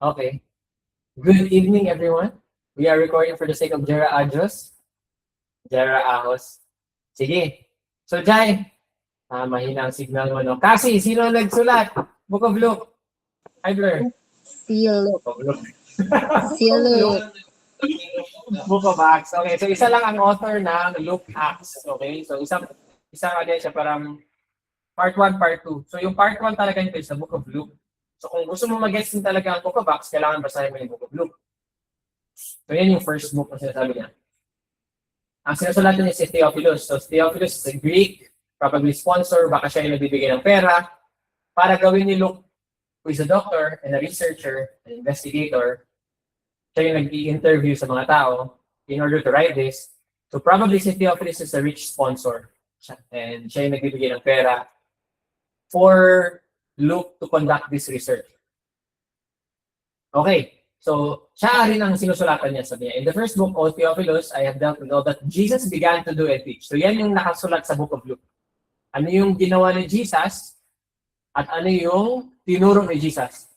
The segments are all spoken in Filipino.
Okay. Good evening, everyone. We are recording for the sake of Jera Ajos. Jera Ahos. Sige. So, Jai, mahina ang signal mo, no? Kasi, sino nagsulat? Book of Luke. Hi, Blur. Seal. Book of Luke. Seal. Book of Acts. Okay, so isa lang ang author ng Luke Acts. Okay, so isang ano siya, parang part 1, part 2. So yung part 1 talaga yung sa Book of Luke. So kung gusto mo mag-gets din talaga ang Book of Acts, kailangan basahin mo yung Book of Luke. So yan yung first book na sinasabi niya. Ang sinusulat niya si Theophilus. So Theophilus is a Greek, probably sponsor, baka siya yung nagbibigay ng pera para gawin ni Luke, who is a doctor and a researcher, an investigator. Siya yung nag-i-interview sa mga tao in order to write this. So probably si Theophilus is a rich sponsor. And siya yung nagbibigay ng pera for Luke to conduct this research. Okay, so siya rin ang sinusulatan niya. Sabi niya, in the first book, O Theophilus, I have dealt with all that Jesus began to do and teach. So yan yung nakasulat sa Book of Luke. Ano yung ginawa ni Jesus at ano yung tinuro ni Jesus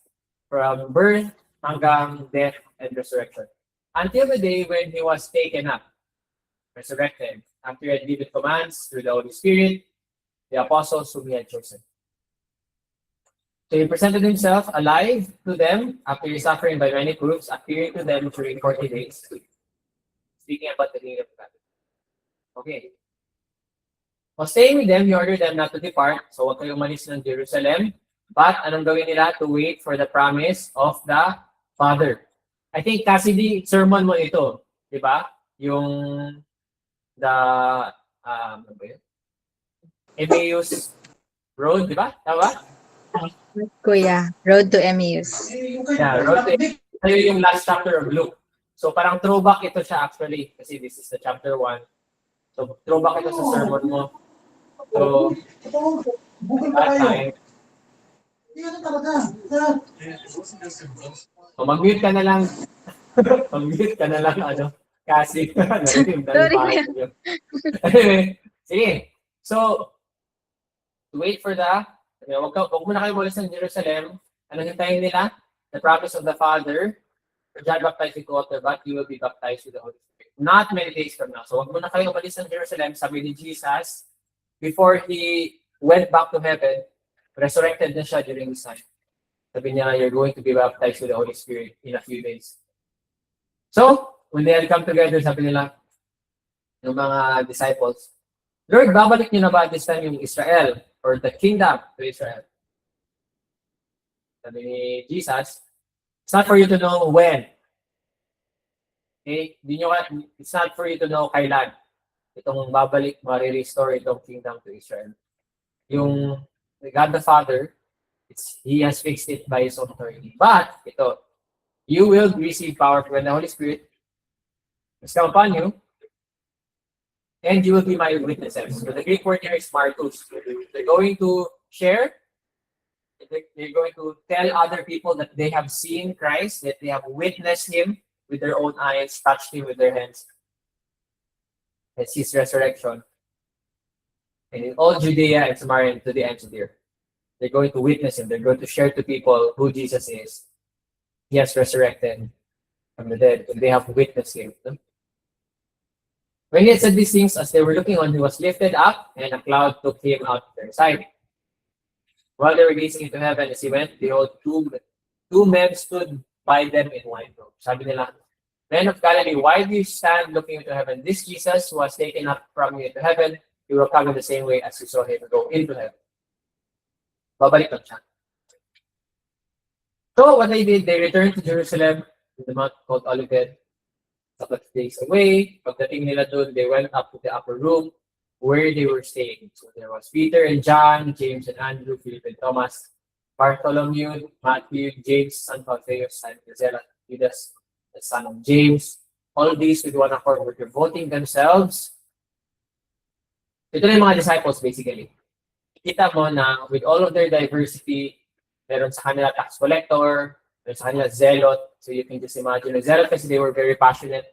from birth hanggang death and resurrection. Until the day when he was taken up, resurrected, after he had given commands through the Holy Spirit, the apostles whom he had chosen. So he presented himself alive to them after his suffering by many proofs, appearing to them during 40 days. Speaking about the kingdom of God. Okay. While staying with them, he ordered them not to depart. So huwag kayong umalis ng Jerusalem. But anong gawin nila? To wait for the promise of the Father. I think Cassidy, sermon mo ito. Di ba? Yung the Emmaus Road, di ba? Tama? Kuya, Road to Emmaus. Yeah, Road to Emmaus. Ito yung last chapter of Luke. So parang throwback ito siya actually. Kasi this is the chapter 1. So throwback ito sa sermon mo. So, that time. So mag-mute ka na lang. Mag-mute ka na lang, ano. Kasi, Sorry. Anyway, sige. So, to wait for wag muna kayo umalis ng Jerusalem. Ano hintayin nila? The promise of the Father. John baptized with water, but you will be baptized with the Holy Spirit. Not many days from now. So, wag muna kayo umalis ng Jerusalem, sabi ni Jesus, before he went back to heaven, resurrected na siya during this time. Sabi niya, you're going to be baptized with the Holy Spirit in a few days. So, when they had come together, sabi nila, yung mga disciples, Lord, babalik niyo na ba this time yung Israel or the kingdom to Israel? Sabi ni Jesus, it's not for you to know when. Okay? It's not for you to know kailan. Itong babalik, ma-restore itong kingdom to Israel. Yung God the Father, He has fixed it by His own authority. But, ito, you will receive power when the Holy Spirit has come upon you, and you will be my witnesses. So the Greek word here is martus. They're going to share, they're going to tell other people that they have seen Christ, that they have witnessed Him with their own eyes, touched Him with their hands. It's His resurrection. And in all Judea and Samaria to the ends of the earth. They're going to witness Him. They're going to share to people who Jesus is. He has resurrected from the dead, and they have witnessed Him. When He had said these things, as they were looking on, He was lifted up, and a cloud took Him out of their sight. While they were gazing into heaven as He went, behold, two men stood by them in white robes. Sabi nila, Men of Galilee, why do you stand looking into heaven? This Jesus who was taken up from you into heaven, He will come in the same way as you saw Him go into heaven. Babalik lang siya. So what they did, they returned to Jerusalem, to the mount called Olivet, a couple of days away. Pagdating nila doon, they went up to the upper room where they were staying. So there was Peter and John, James and Andrew, Philip and Thomas, Bartholomew, Matthew, James, son of Alphaeus, Simon Gazella, Judas, the son of James. All these with one accord were devoting themselves. Ito na yung mga disciples basically. Kita mo na with all of their diversity, meron sa kanila tax collector, meron sa kanila zealot. So you can just imagine, the zealot kasi they were very passionate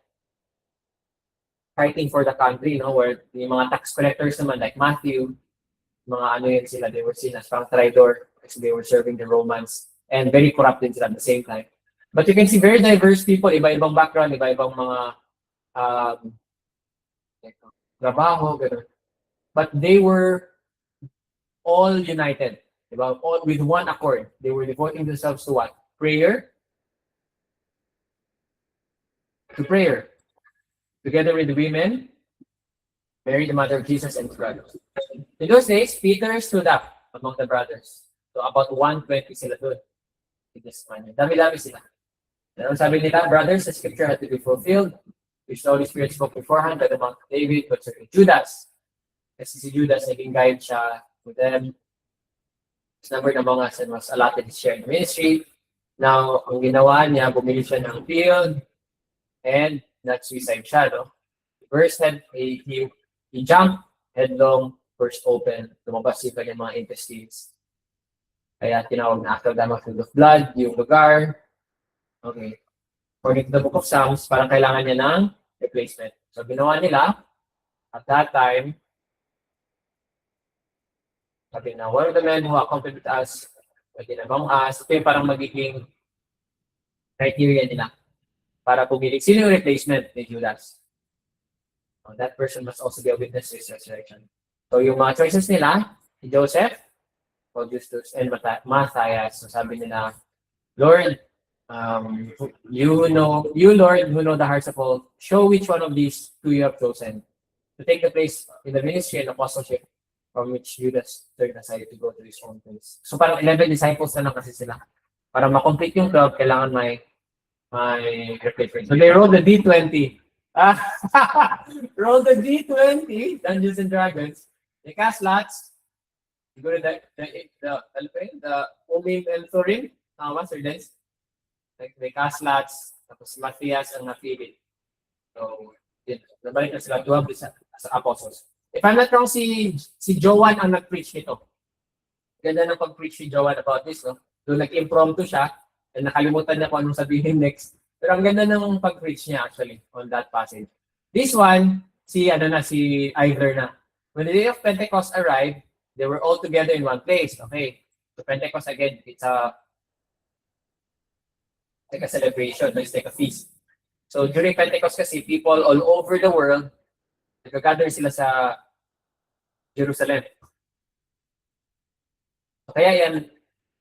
fighting for the country, no? Where yung mga tax collectors naman like Matthew, mga ano yun sila, they were seen as pang traitor kasi they were serving the Romans and very corrupt din sila at the same time. But you can see very diverse people, iba-ibang background, iba-ibang mga um, trabaho, gano'n. But they were all united, diba? All with one accord. They were devoting themselves to what? Prayer. To prayer. Together with the women, Mary, the mother of Jesus, and his brothers. In those days, Peter stood up among the brothers. So about 120 sila doon. Dami-dami sila. Ano sabi nila, brothers, the scripture had to be fulfilled, which the Holy Spirit spoke beforehand by the mouth of David, but certain Judas. Kasi si Judas, naging guide siya with them. His number among us and was allotted his share in the ministry. Now, ang ginawa niya, bumili siya ng field and nag-suicide siya, no? First, he jumped headlong, burst open, lumabas yung kanyang mga intestines. Kaya tinawag na after the field of blood, yung lugar. Okay. According to the book of Psalms, parang kailangan niya ng replacement. So, ginawa nila, at that time, sabi na, one of the men who accompanied us, pwede na bang us, ito yung parang magiging criteria nila para pumili. Sino yung replacement ni Judas? That person must also be a witness to his resurrection. So, yung mga choices nila, si Joseph, Justus, and Matthias, so sabi nila, Lord, you Lord, who know the hearts of all, show which one of these two you have chosen to take the place in the ministry and apostleship from which Judas turned aside to go to his own place. So parang 11 disciples na lang kasi sila. Para ma-complete yung club, kailangan may replacement. So they rolled the D20. Roll the D20, Dungeons and Dragons. They cast lots. You go to the Omim and Thorim. What's their names? Like they cast lots. Tapos Matthias ang napili. So, yun. Nabalik na sila 12 as apostles. If I'm not wrong, si Joan ang nag-preach nito. Ganda ng pag-preach si Joan about this, no? Doon nag-impromptu siya, and nakalimutan niya kung anong sabihin next. Pero ang ganda ng pag-preach niya actually on that passage. This one, si Ivor na. When the day of Pentecost arrived, they were all together in one place. Okay. So Pentecost again, it's like a celebration, it's like a feast. So during Pentecost kasi, people all over the world, nag-gather sila sa Jerusalem. Kaya yan,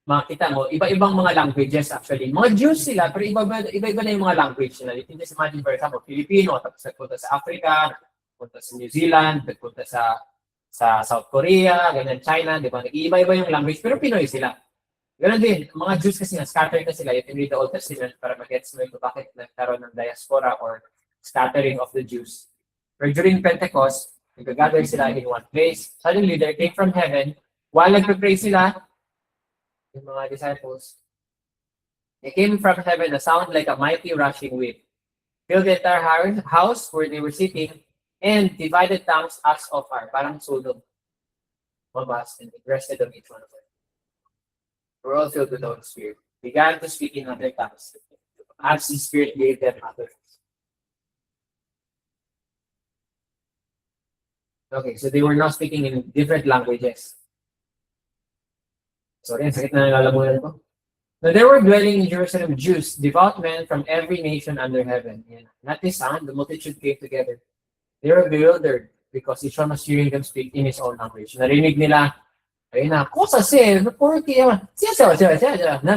makita mo, iba-ibang mga languages actually. Mga Jews sila, pero iba-iba na yung mga language nila. You can just imagine, for example, Filipino, tapos nagpunta sa Africa, nagpunta sa New Zealand, nagpunta sa South Korea, ganyan, China, di ba? Nag-iiba-iba yung language, pero Pinoy sila. Ganun din, mga Jews kasi na-scatter na sila. You can read the Old Testament para mag-gets mo ito bakit nagkaroon ng diaspora or scattering of the Jews. Pero during Pentecost, nag-gather sila in one place. Suddenly, there came from heaven, while nagpe-pray sila, yung mga disciples, they came from heaven a sound like a mighty rushing wind, filled the entire house where they were sitting, and divided tongues as of fire, parang sunog. Mabas, and it rested on each one of them. We're all filled with the Holy Spirit. Began to speak in other tongues, as the Spirit gave them utterance. Okay, so they were now speaking in different languages. Sorry, ang sakit na nalalamunan ko. Now there were dwelling in Jerusalem Jews, devout men from every nation under heaven. And at this sound, the multitude came together. They were bewildered because each one was hearing them speak in his own language. Narinig nila, ayun na, kosa siya, porque siya,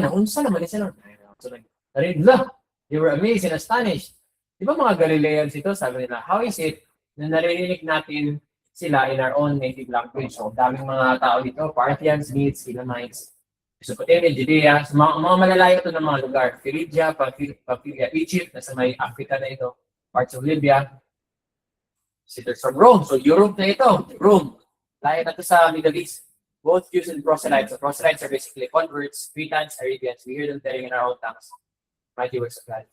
unsa naman siya. So narinig nila, they were amazed and astonished. Di ba mga Galileans ito, sabi nila, how is it na narinig natin sila in our own native language? So daming mga tao dito, Parthians, Medes, Elamites, Mesopotamia, Judea, so, mga malalayo ito ng mga lugar. Phrygia, Pamphylia, Egypt, nasa may Africa na ito, parts of Libya. Visitors from Rome, so Europe na ito, Rome. Layo na ito sa Middle East. Both Jews and proselytes. So proselytes are basically converts, Cretans, Arabians. We hear them telling in our own tongues, mighty works of God.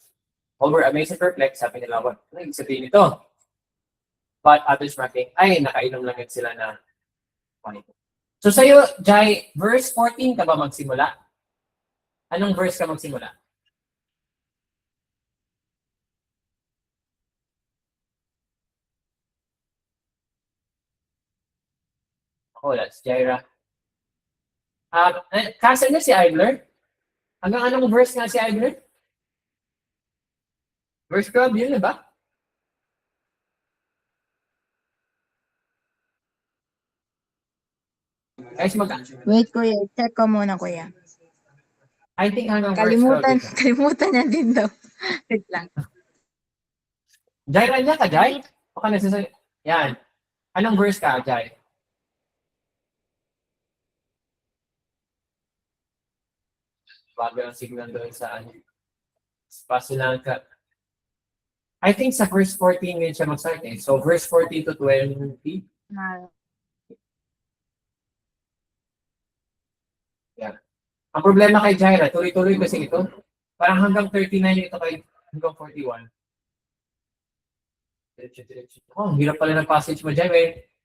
All were amazed and perplexed, sabi nila, what? Ano yung sabihin nito? But others marking, ay, nakainom lang yun sila na wine. So sa'yo, Jai, verse 14 ka ba magsimula? Anong verse ka magsimula? Oh, that's Jaira. Cancel na si Idler? Hanggang anong verse nga si Idler? Verse 12, yun, diba? Guys, Wait, kuya. Check ko muna, kuya. I think hanggang verse 12 Kalimutan, ito. kalimutan niya din daw. Wait lang. Jai, ranya ka, Jai? Baka nasasabi. Yan. Anong verse ka, Jai? Bago ang signal doon sa ano. Personal ka. I think sa verse 14 yun siya mag-start eh. So verse 14 to 20. Yeah. Ang problema kay Jaira, tuloy-tuloy kasi ito. Parang hanggang 39 ito kay hanggang 41. Diretso. Oh, ang hirap pala ng passage mo, Jai.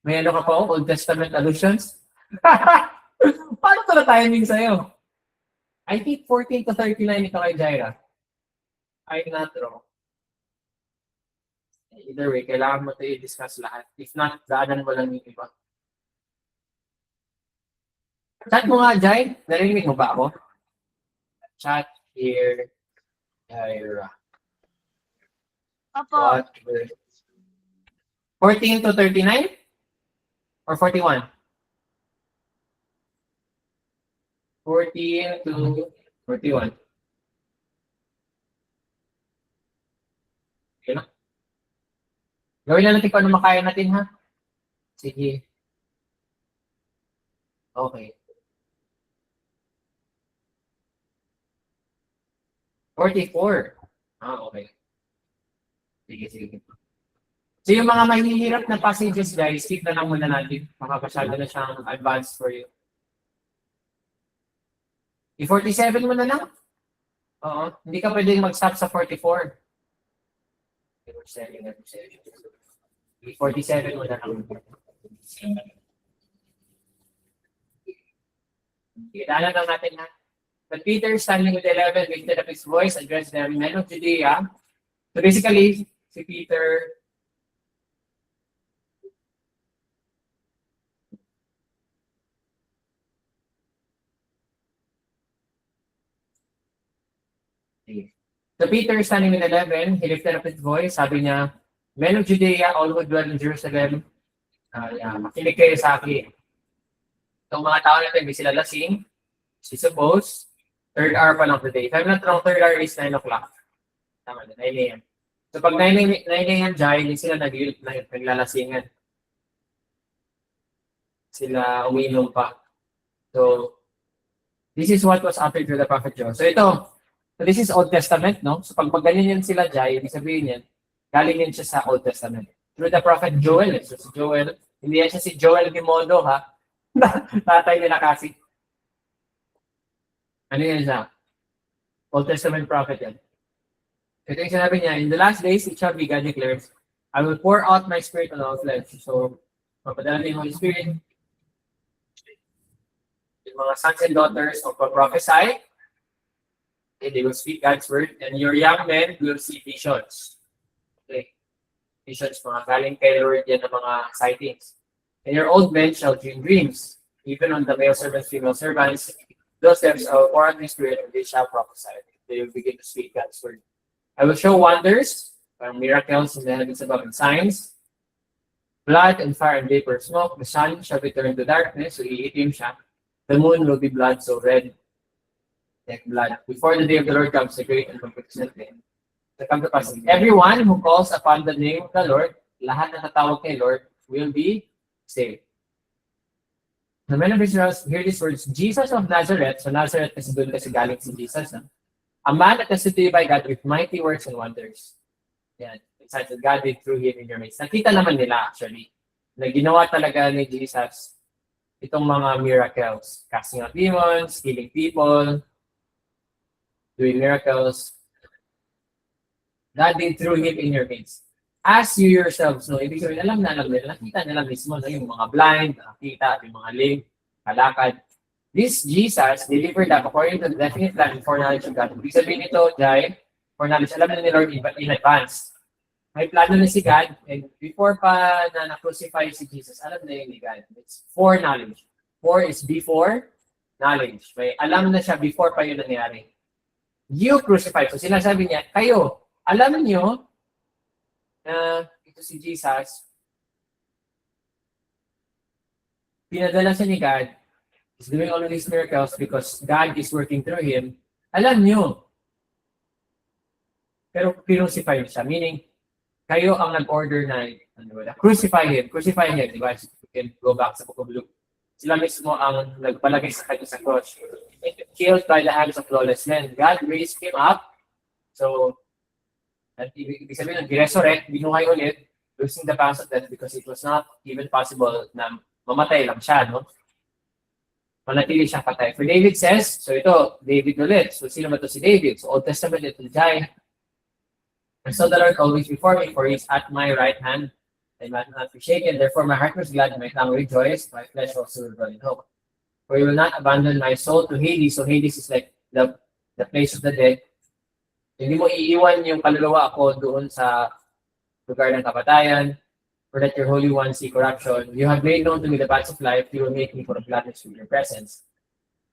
May ano ka pa, Old Testament allusions? Paano ito na timing sa'yo? I think 14 to 39 ito kay Jaira. I'm not wrong. Either way, kailangan mo ito i-discuss lahat. If not, daanan mo lang yung iba. Chat mo nga, Jai. Narinig mo ba ako? Chat here, Jaira. Opo. What verse? 14 to 39? Or 41? 14 to 41. Okay na. Gawin na natin kung ano makaya natin, ha? Sige. Okay. 44. Okay. Sige. So yung mga mahihirap na passages, guys, skip na lang muna natin. Makapasyado na siyang advance for you. I-47 mo na lang. Oo. Hindi ka pwedeng mag-stop sa 44. I-47 mo na lang. Kilala lang natin ha. But Peter, standing with the 11, lifted up his voice, addressed the men of Judea. So basically, si Peter, so Peter, standing with 11, he lifted up his voice, sabi niya, men of Judea, all who dwell in Jerusalem, makinig kayo sa akin. Itong mga tao natin, hindi sila lasing. Si suppose, third hour pa lang today. If I'm not wrong, third hour is 9 o'clock. Tama na, 9 a.m. So pag 9 a.m. dyan, hindi sila naglalasingan. Sila umiinom pa. So, this is what was uttered through the prophet Joel. So ito, so this is Old Testament, no? So pag ganyan yan sila dyan, ibig sabihin yan, galing yan siya sa Old Testament. Through the prophet Joel. So si Joel, hindi yan siya si Joel Gimondo, ha? Tatay nila kasi. Ano yan siya? Old Testament prophet yan. Ito yung sinabi niya, in the last days, it shall be, God declares, I will pour out my spirit on all flesh. So, mapadala na yung Holy Spirit. Yung mga sons and daughters will prophesy, and they will speak God's word, and your young men will see visions. Okay. Visions, mga galing kay Lord yan ng mga sightings. And your old men shall dream dreams, even on the male servants, female servants. Those steps are pour out my spirit, and they shall prophesy. They will begin to speak God's word. I will show wonders, miracles in the heavens above, and signs, blood and fire and vapor, smoke. The sun shall be turned to darkness, so iitim siya. The moon will be blood, so red like blood. Before the day of the Lord comes, the great and magnificent day. To come to pass, everyone who calls upon the name of the Lord, lahat na tatawag kay Lord, will be saved. The men of Israel hear these words, Jesus of Nazareth, so Nazareth kasi doon kasi galing si Jesus, no? A man attested to you by God with mighty works and wonders. Yan. Excited God did through him in your midst. Nakita naman nila actually, na ginawa talaga ni Jesus itong mga miracles. Casting out demons, healing people, doing miracles. God did through him in your midst. As you yourselves know, ibig sabihin, alam nila, nakita nila mismo na yung mga blind, nakita, yung mga lame, kalakad. This Jesus delivered up according to the definite plan and foreknowledge of God. Ibig sabihin ito, Jai, foreknowledge, alam na ni Lord in advance. May plano na si God, and before pa na-crucify si Jesus, alam na yun ni God. It's foreknowledge. Fore is before knowledge. May alam na siya before pa yun nangyari. You crucified. So sinasabi niya, kayo, Alam niyo na ito si Jesus, pinadala siya ni God, he's doing all of these miracles because God is working through him. Alam niyo. Pero crucify siya. Meaning, kayo ang nag-order na, crucify him, di ba? You can go back sa Book of Luke. Sila mismo ang nagpalagay sa kanya sa cross. Killed by the hands of lawless men. God raised him up. So, ibig sabihin, nag-resurrect, binuhay ulit, losing the pangs of death because it was not even possible na mamatay lang siya, no? Manatili siyang patay. For David says, so ito, David ulit. So, sino ba ito si David? So, Old Testament, ito Jai. And so the Lord always before me, for he is at my right hand, and might not be shaken. Therefore my heart was glad, and my tongue rejoiced, my flesh also will run in hope. For he will not abandon my soul to Hades. So Hades is like the place of the dead. Hindi mo iiwan yung kaluluwa ko doon sa lugar ng kapatayan, for that your Holy One see corruption. You have made known to me the paths of life, you will make me for a gladness with your presence.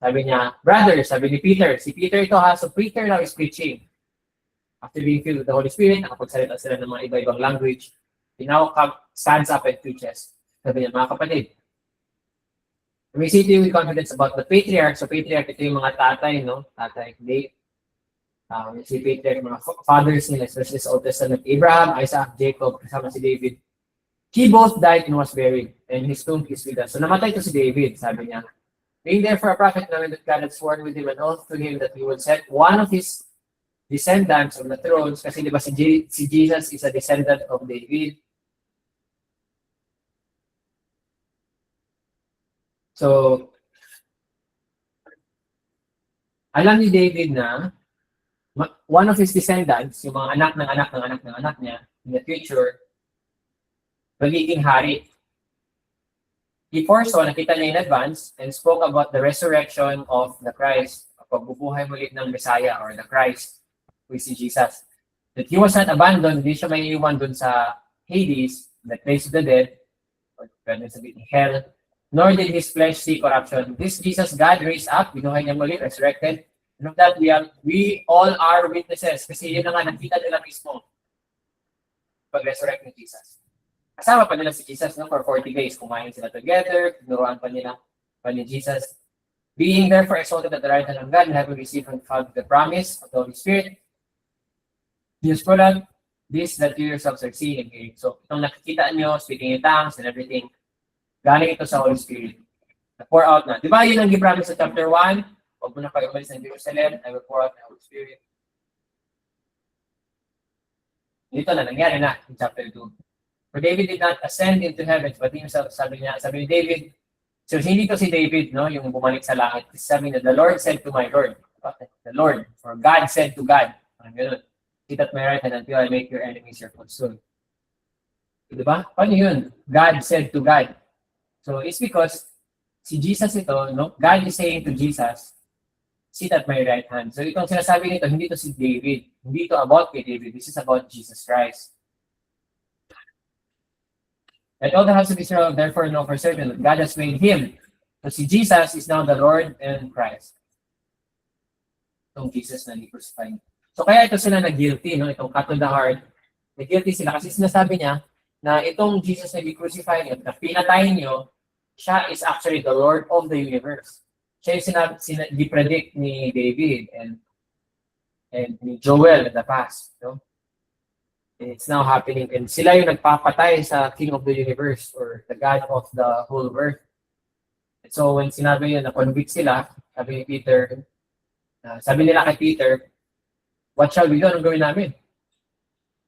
Sabi niya, brother, sabi ni Peter, si Peter ito ha, so Peter now is preaching. After being filled with the Holy Spirit, nakapagsalita sila ng mga iba-ibang language. He now stands up and preaches. Sabi niya, mga kapatid, we see to you with confidence about the patriarchs. So patriarch, ito yung mga tatay, no? Tatay, they, si patriarch, mga fathers nila, especially sa Old Testament, Abraham, Isaac, Jacob, kasama si David. He both died and was buried, and his tomb is with us. So namatay to si David, sabi niya. Being therefore a prophet, knowing that God had sworn with him an oath to him that he would set one of his descendants on the thrones, kasi di ba si Jesus is a descendant of David. So, alam ni David na one of his descendants, yung mga anak ng anak ng anak ng anak niya, in the future, magiging hari. He foresaw, nakita niya in advance, and spoke about the resurrection of the Christ, pagbubuhay muli ng Messiah or the Christ, who is Jesus. That he was not abandoned, hindi siya may iwan dun sa Hades, the place of the dead, or pwede sabihin hell, nor did his flesh see corruption. This Jesus God raised up, binuhay niya muli, resurrected, and of that we all are witnesses, kasi yun na nga, nakita nila mismo pag-resurrect ni Jesus. Kasama pa nila si Jesus, no, for 40 days, kumain sila together, tinuruan pa nila ni Jesus. Being therefore exalted at the right hand of God, and having received from God the promise of the Holy Spirit, Diyos po lang, this that you yourselves are seeing and hearing. So, itong nakikita nyo, speaking in tongues and everything, galing ito sa Holy Spirit. Na-pour out na. Di ba yun ang gipromise sa chapter 1? Huwag mo na kayo umalis ng Jerusalem, I will pour out the Holy Spirit. Dito na, nangyari na in chapter 2. For David did not ascend into heaven, but himself, sabi ni David, so hindi to si David, no, yung bumalik sa langit. Sabi niya, the Lord said to my Lord. The Lord, or God said to God. Ang gano'n. Sit at my right hand until I make your enemies your footstool. Diba? Paano yun? God said to God. So it's because si Jesus ito, no? God is saying to Jesus, sit at my right hand. So itong sinasabi nito, hindi to si David. Hindi to about kay David. This is about Jesus Christ. Let all the house of Israel therefore know for certain that God has made him. So si Jesus is now the Lord and Christ. Itong Jesus na ni-crucify. So kaya ito sila na-guilty, no? Itong cut to the heart. Na-guilty sila kasi sinasabi niya na itong Jesus na i-crucify niyo, na pinatay niyo, siya is actually the Lord of the universe. Siya yung di-predict ni David and ni Joel in the past. No? And it's now happening. And sila yung nagpapatay sa King of the universe or the God of the whole earth. And so when sinabi yun, na-convict sila, sabi ni Peter, sabi nila kay Peter, what shall we do? Anong gawin namin?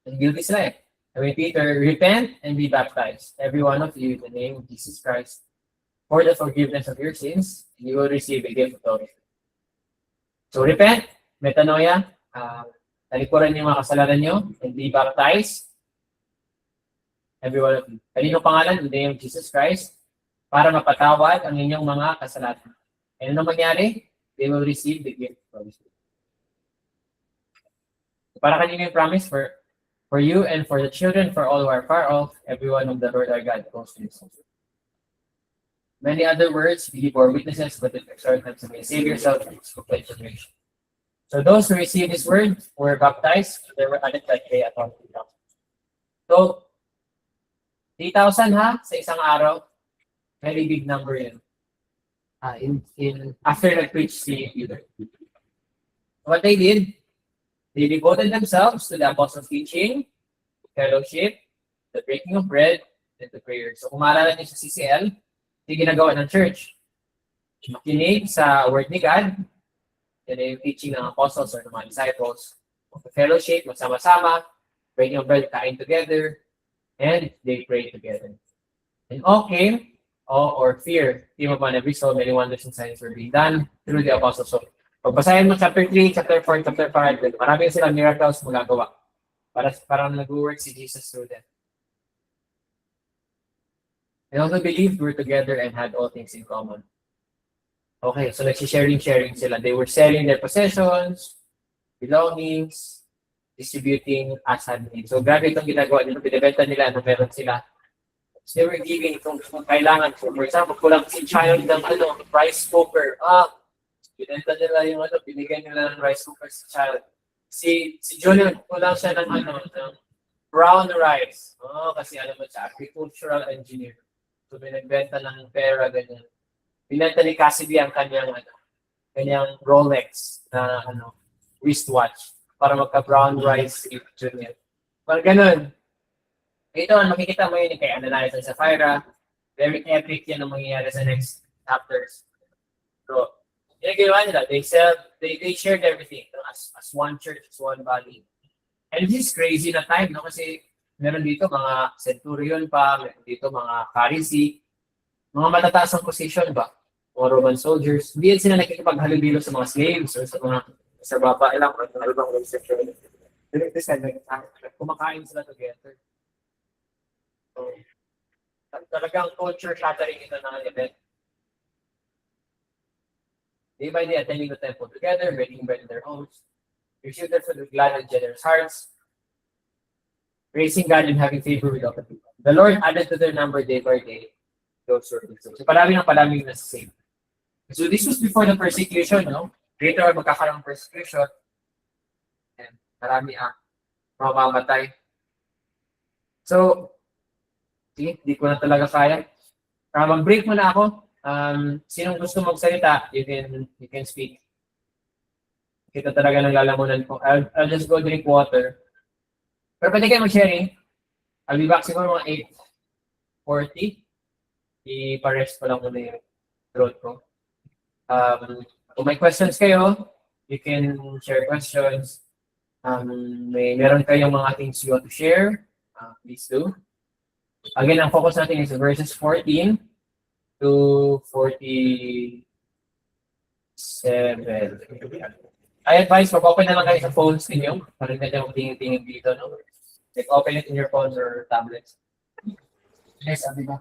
And guilty sila eh. Sabi ni Peter, repent and be baptized, every one of you, in the name of Jesus Christ, for the forgiveness of your sins, and you will receive a gift of the Holy Spirit. So repent, metanoia, talikuran niyo mga kasalanan niyo, and be baptized, every one of you. Kaninong pangalan? In the name of Jesus Christ, para mapatawad ang inyong mga kasalanan. And ano mangyari? They will receive the gift of the Holy Spirit. Para kanino yung promise? For you and for the children, for all who are far off, everyone of the Lord our God goes to his home. Many other words, we give our witnesses, but if exhort them to me, save yourself from this complete generation. So those who received this word were baptized. They were added like day at 1,000. So, 3,000 ha, sa isang araw. Very big number yun. After nag-preach si Peter. What they did, they devoted themselves to the apostles' teaching, fellowship, the breaking of bread, and the prayer. So kung maalala niyo sa CCL, yung ginagawa ng church. Makinig sa word ni God, yan yung teaching ng apostles or ng mga disciples. The fellowship, magsama-sama, breaking of bread, kain together, and they pray together. And all came, awe or fear came upon every soul, many wonders and signs were being done through the apostles. So, pagbasahin mo chapter 3, chapter 4, chapter 5, marami silang miracles magagawa. Parang nag-work si Jesus through them. They also believed we were together and had all things in common. Okay, so sharing sila. They were selling their possessions, belongings, distributing as had need. So, grabe itong ginagawa nila. Binibenta nila ano meron sila. So, they were giving kung kailangan. So, for example, kulang si child ng rice cooker. Binenta nila yung binigyan nila ng rice cooker sa child. Si Julian, kulang siya ng ng brown rice. Kasi alam mo siya, agricultural engineer. So, binagbenta ng pera, ganyan. Binenta ni Cassidy ang kanyang Rolex na wristwatch para magka-brown rice si Julian. Parang ganun. Ito, makikita mo yun kay Ananias and Sapphira. Very epic yan ang mangyayari sa next chapters. So, yung ginawa nila, they shared everything as one church, as one body. And this is crazy na time, no? Kasi meron dito mga centurion pa, meron dito mga Pharisee, mga matataas ang position ba? Mga Roman soldiers. Hindi yan sila nakikipaghalubilo sa mga slaves or sa baba ilang ibang organization. Kumakain sila together. So, talagang culture shattering ito ng event. Day by day, attending the temple together, breaking bread in their homes, received their food with glad and generous hearts, praising God and having favor with all the people. The Lord added to their number day by day those who were saved. So parami na saved. So this was before the persecution, no? Later, magkakaroon ng persecution. And marami mamamatay. So, di ko na talaga kaya. Mag-break muna ako. Sinong gusto magsalita, you can speak. Kita talaga ng lalamunan ko. I'll just go drink water. Pero pwede kayo mag-sharing. I'll be back siguro mga 8:40. I-parest ko lang muna yung throat ko. Kung may questions kayo, you can share questions. Meron kayong mga things you want to share, please do. Again, ang focus natin is verses 14 to 47. I advise, mag-open na lang kayo sa phones ninyo. Para hindi kayo tingin-tingin dito, no? Like, open it in your phones or tablets. Yes, sabi ba?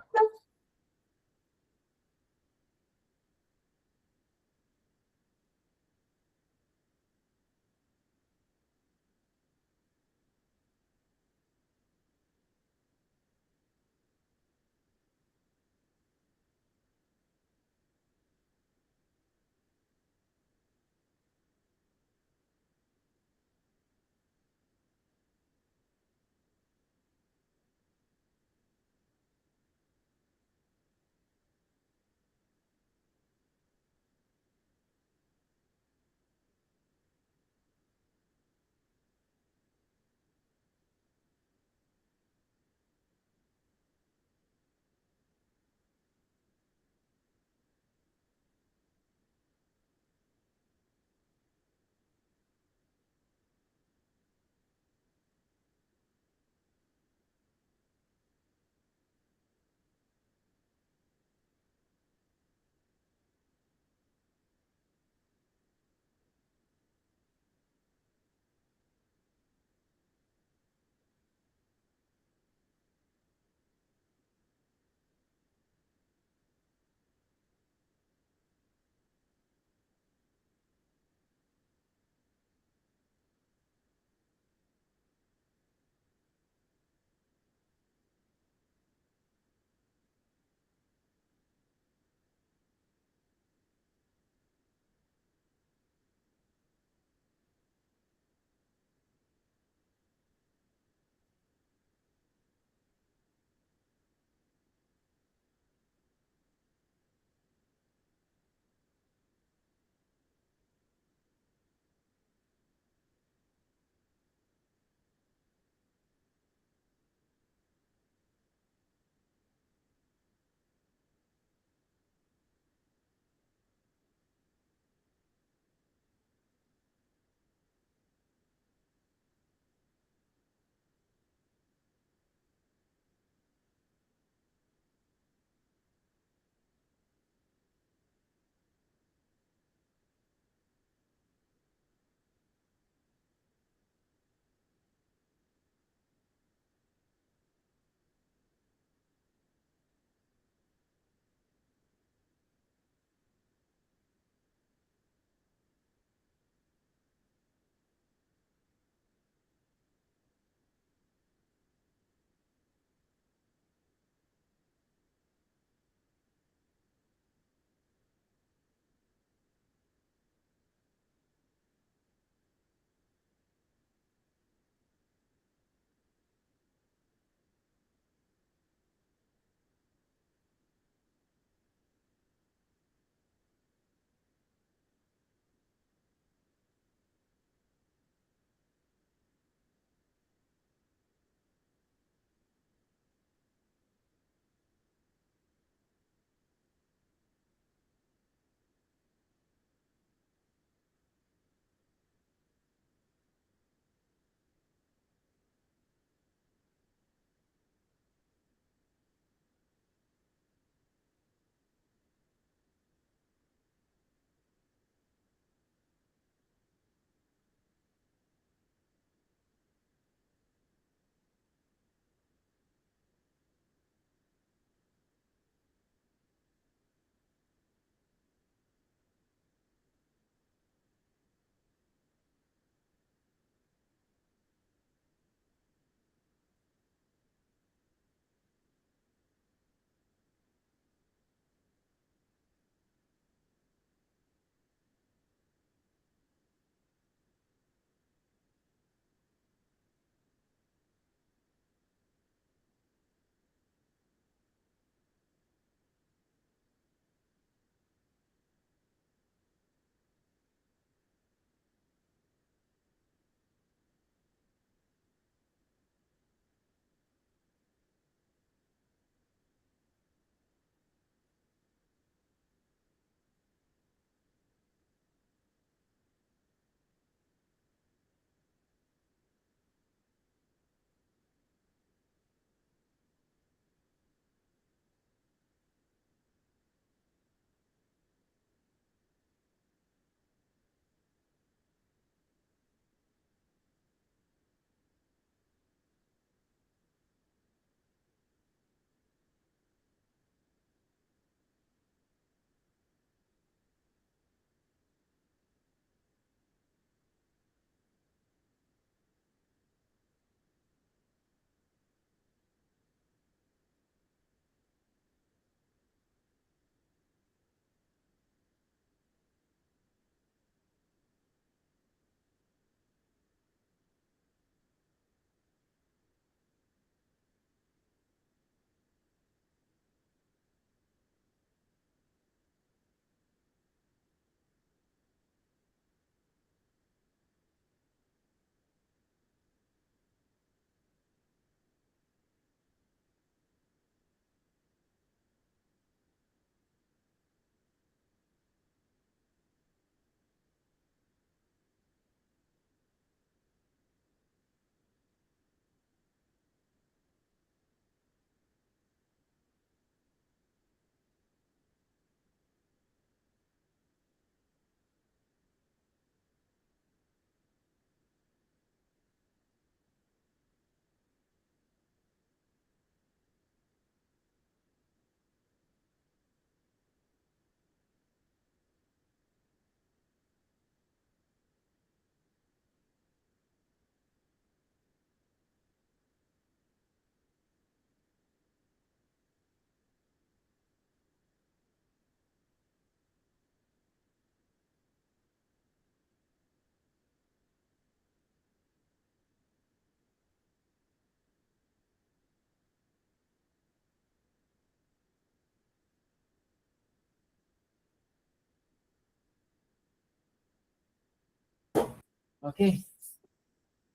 Okay.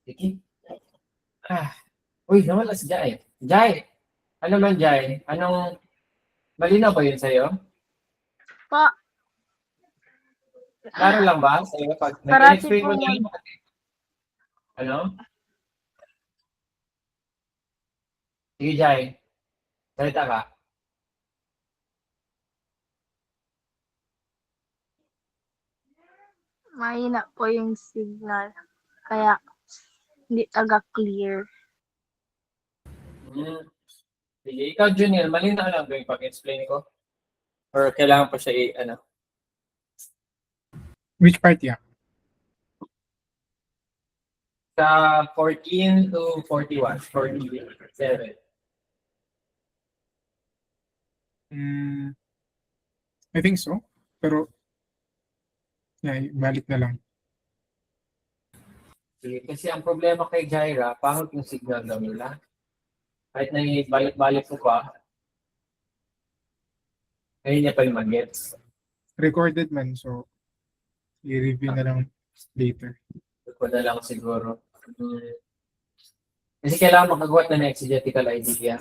Sige. Uy, nawala si Jai. Jai! Ano man, Jai? Anong... Malinaw ba yun sa'yo? Pa, Klaro lang ba sa'yo? Pag parati nag-explain po mo na yan. ano? Sige, Jai. Salita ka. Mahina po yung signal. Kaya, hindi taga-clear. Hmm. Sige, ikaw, Junior, malinaw lang ba yung pag-explain ko? Or kailangan pa siya ano? Which part, yeah? Sa 14 to 41, 47. I think so. Pero, yeah, balik na lang. Sige, kasi ang problema kay Jaira, pangit yung signal daw nila. Kahit na balik-balik ko pa, ngayon niya pa yung mag-gets. Recorded man, so i-review na lang later. Ko na lang siguro. Kasi kailangan makagawa na ng exegetical idea.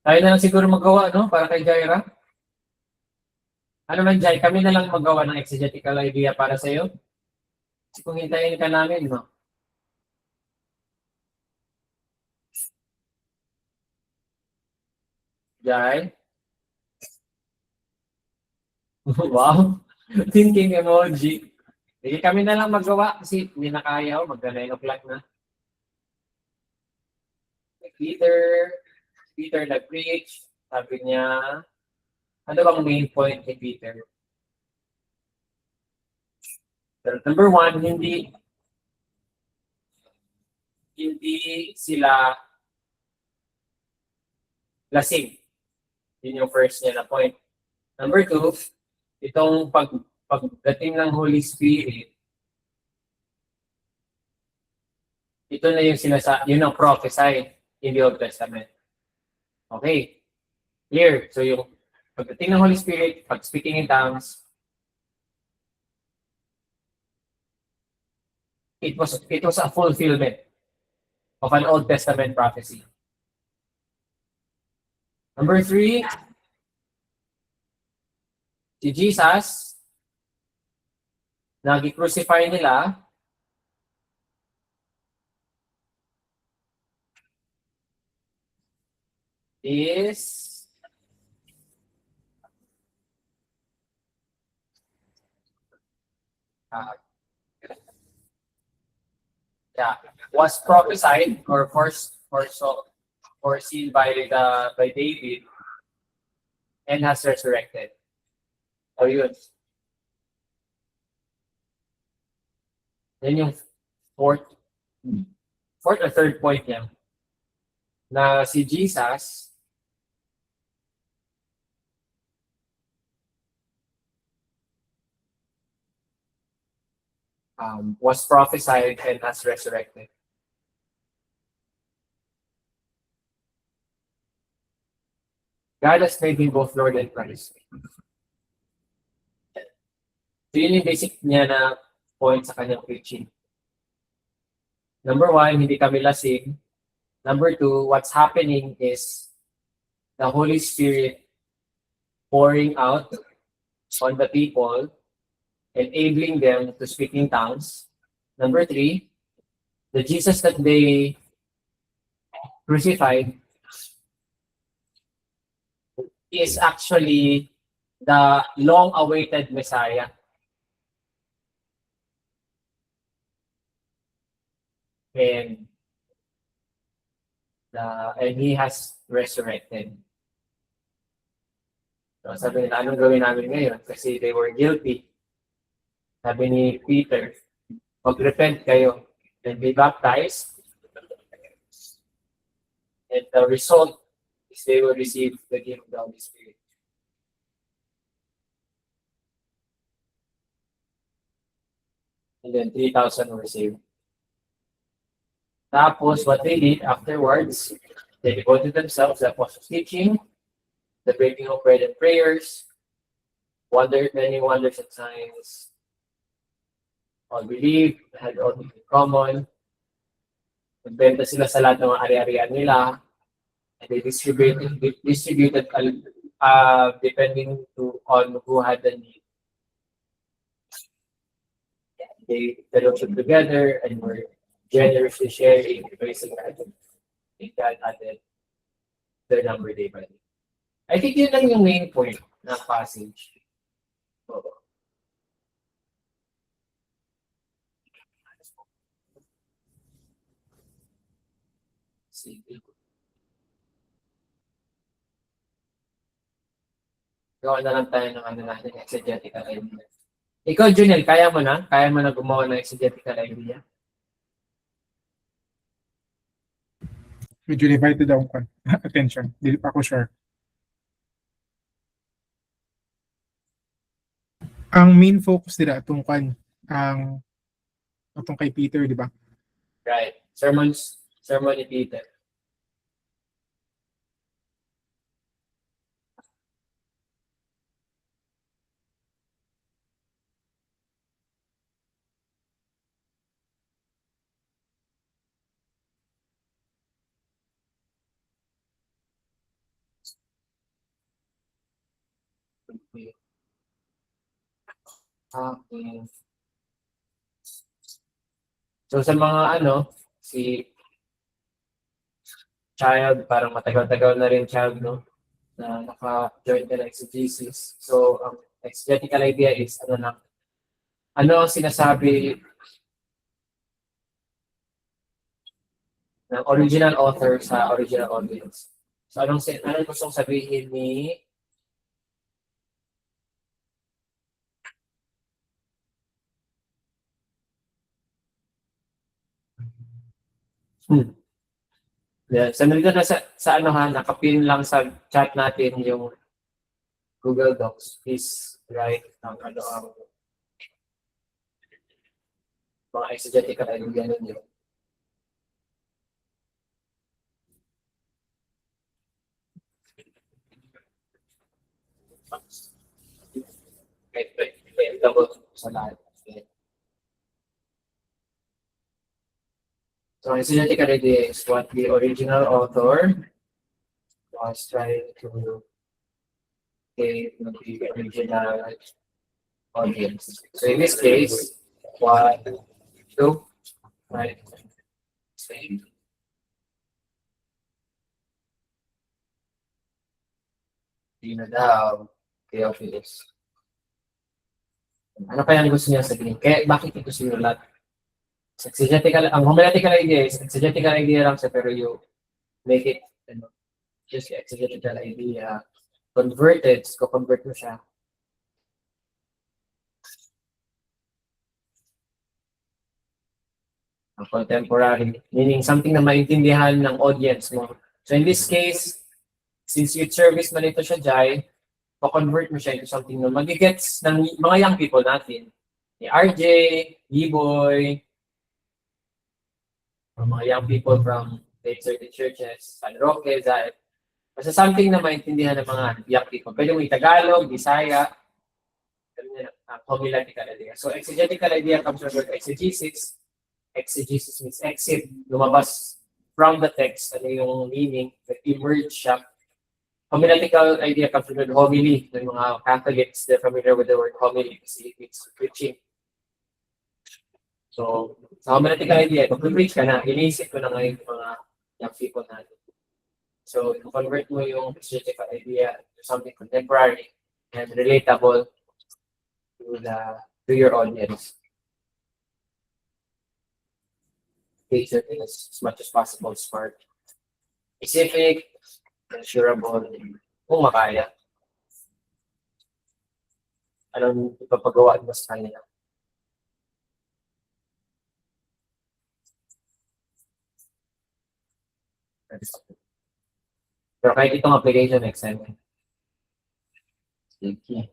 Tayo na lang siguro magawa, no? Para kay Jaira. Ano man, Jai, kami na lang magawa ng exegetical idea para sa'yo. Kasi kung hintayin ka namin, no? Jai? Wow! Thinking emoji. Sige, kami na lang magawa kasi hindi na kaya ako. Magka-9 o'clock na. Peter nag-preach. Sabi niya, ano bang main point ni Peter? Number one, hindi sila lasing. Yun yung first niya na point. Number two, itong pagdating ng Holy Spirit, ito na yung yun ang prophesy in the Old Testament. Okay. Clear. So yung pagdating ng Holy Spirit, pag speaking in tongues, it was a fulfillment of an Old Testament prophecy. Number three, si Jesus, nag-crucify nila, was prophesied or foreseen by David and has resurrected. So yun. Yan yung fourth or third point niya. Na si Jesus was prophesied and has resurrected. God has made him both Lord and Christ. So yun yung basic niya na point sa kanyang preaching. Number one, hindi kami lasing. Number two, what's happening is the Holy Spirit pouring out on the people, enabling them to speak in tongues. Number three, the Jesus that they crucified is actually the long-awaited Messiah. And he has resurrected. So sabi nila, anong gawin namin ngayon? Kasi they were guilty. Sabi ni Peter, mag-repent kayo and be baptized. And the result is they will receive the gift of the Holy Spirit. And then 3,000 were saved. Tapos, what they did afterwards, they devoted themselves to the apostles' teaching, the breaking of bread and prayers, many wonders and signs all believed, had all in common. Nagbenta sila sa lahat ng mga ari-arian nila. And they distributed depending on who had the need. They fellowship together and were generously sharing, embracing God. And God added their number day by day. I think yun lang yung main point ng passage. Oo. Sige. Gawa na lang tayo ng ano natin, exegetical idea. Ikaw, Junel, kaya mo na? Kaya mo na gumawa ng exegetical idea? Medyo divided ako kan. Attention. Dili pa ako sure. Ang main focus nila itong kan, ang itong kay Peter, di ba? Right. Sermon ni Peter. Okay. So sa mga si child, parang matagal-tagal na rin child, no? Na naka-join ka na exegesis. So, ang exegetical idea is, ano ang sinasabi ng original author sa original audience. So, anong gustong sabihin ni Yeah, so nandito na sa nakapin lang sa chat natin yung Google Docs. Please write ang ang mga exegetical idea ninyo. Wait, double sa lahat. Okay. So, exegetical idea is what the original author was trying to get the original audience. So, in this case, 1, 2, right? Same. Di na daw, Theophilus. Ano kaya ang gusto niya sabihin? Kaya bakit ito sinulat? Ang homiletical idea is exegetical idea lang siya, pero you make it, just exegetical idea converted, convert mo siya. Ang contemporary, meaning something na maintindihan ng audience mo. So in this case, since youth service man ito siya, Jai, pa-convert mo siya into something na magigets ng mga young people natin. Ni RJ, B-Boy, mga young people from certain churches, San Roque, Zaid. Basta something na maintindihan ng mga young people. Pwede mo Tagalog, Bisaya, homiletical idea. So exegetical idea comes from word exegesis. Exegesis means exit, lumabas from the text, ano yung meaning, emerge siya. Homiletical idea comes from the homily. Yung mga Catholics, they're familiar with the word homily kasi it's preaching. So, sa homiletical idea, kung preach ka na, iniisip ko na ngayon yung mga young people natin. So, convert mo yung exegetical idea to something contemporary and relatable to your audience. Cater as much as possible, smart, specific, measurable, kung makaya. Anong ipapagawa mo sa kanila? Pero kahit itong application, exam. Sige.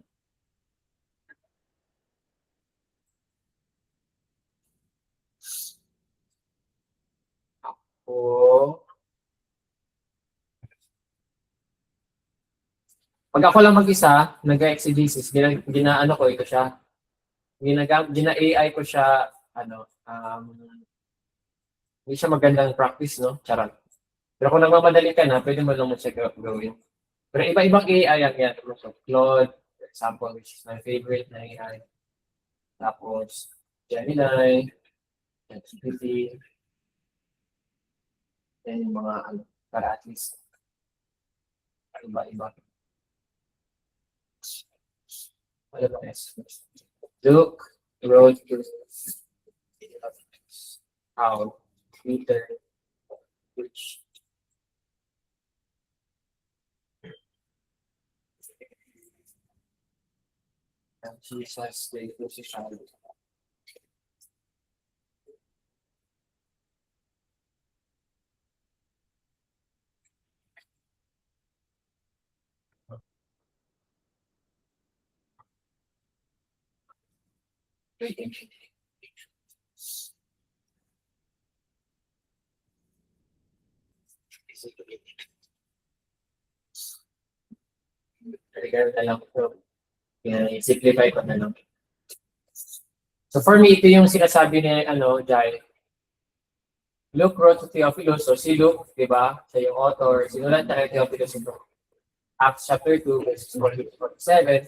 Pag ako lang mag-isa, nag-exegesis, ginaano ko ito siya. Gina-AI ko siya, hindi siya magandang practice, no? Charot. Pero kung nagmamadali ka na, pwede mo lang siya gawin. Pero iba-ibang AI yan. So, Claude, for example, which is my favorite na AI. Tapos, Gemini, GPT, and yung mga, para at least, iba-iba. Ano ba next? Look, wrote how Twitter, which Jesus, they position. Simplify ko na lang. So for me, ito yung sinasabi ni Jai. Luke wrote to Theophilus. So si Luke, di ba? Siya yung author. Sinulat na kay Theophilus ito. Acts chapter 2, verses 47.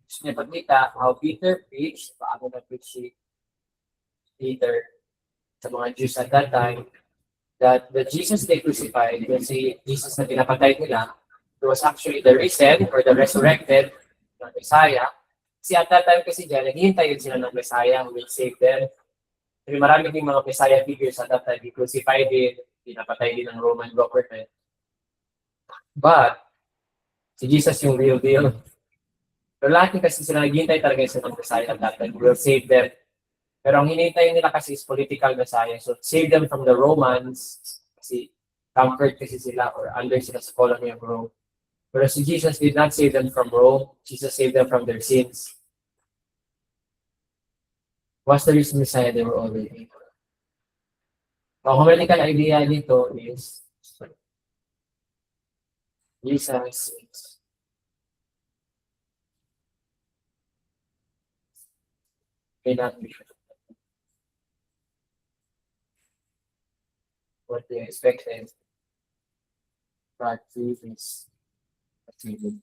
Gusto niya pagkita how Peter preached, paano na-preach si Peter sa mga Jews at that time, that the Jesus they crucified, yung si Jesus na pinapatay nila, it was actually the risen or the resurrected Messiah. Kasi at that time kasi dyan, naghihintay yun sila ng Messiah who will save them. Kasi marami din mga Messiah figures at that time, crucified din, pinapatay din ng Roman government. But, si Jesus yung real deal. Pero lahat kasi sila naghihintay talaga sa ng Messiah at that time, who will save them. Pero ang hinihintay nila kasi is political Messiah. So, save them from the Romans, kasi conquered kasi sila or under sila sa colony of Rome. Pero si Jesus did not save them from Rome. Jesus saved them from their sins. What's the reason Messiah they were already? Ang humanical idea dito is Jesus may not be what they expected, but Jesus achieved.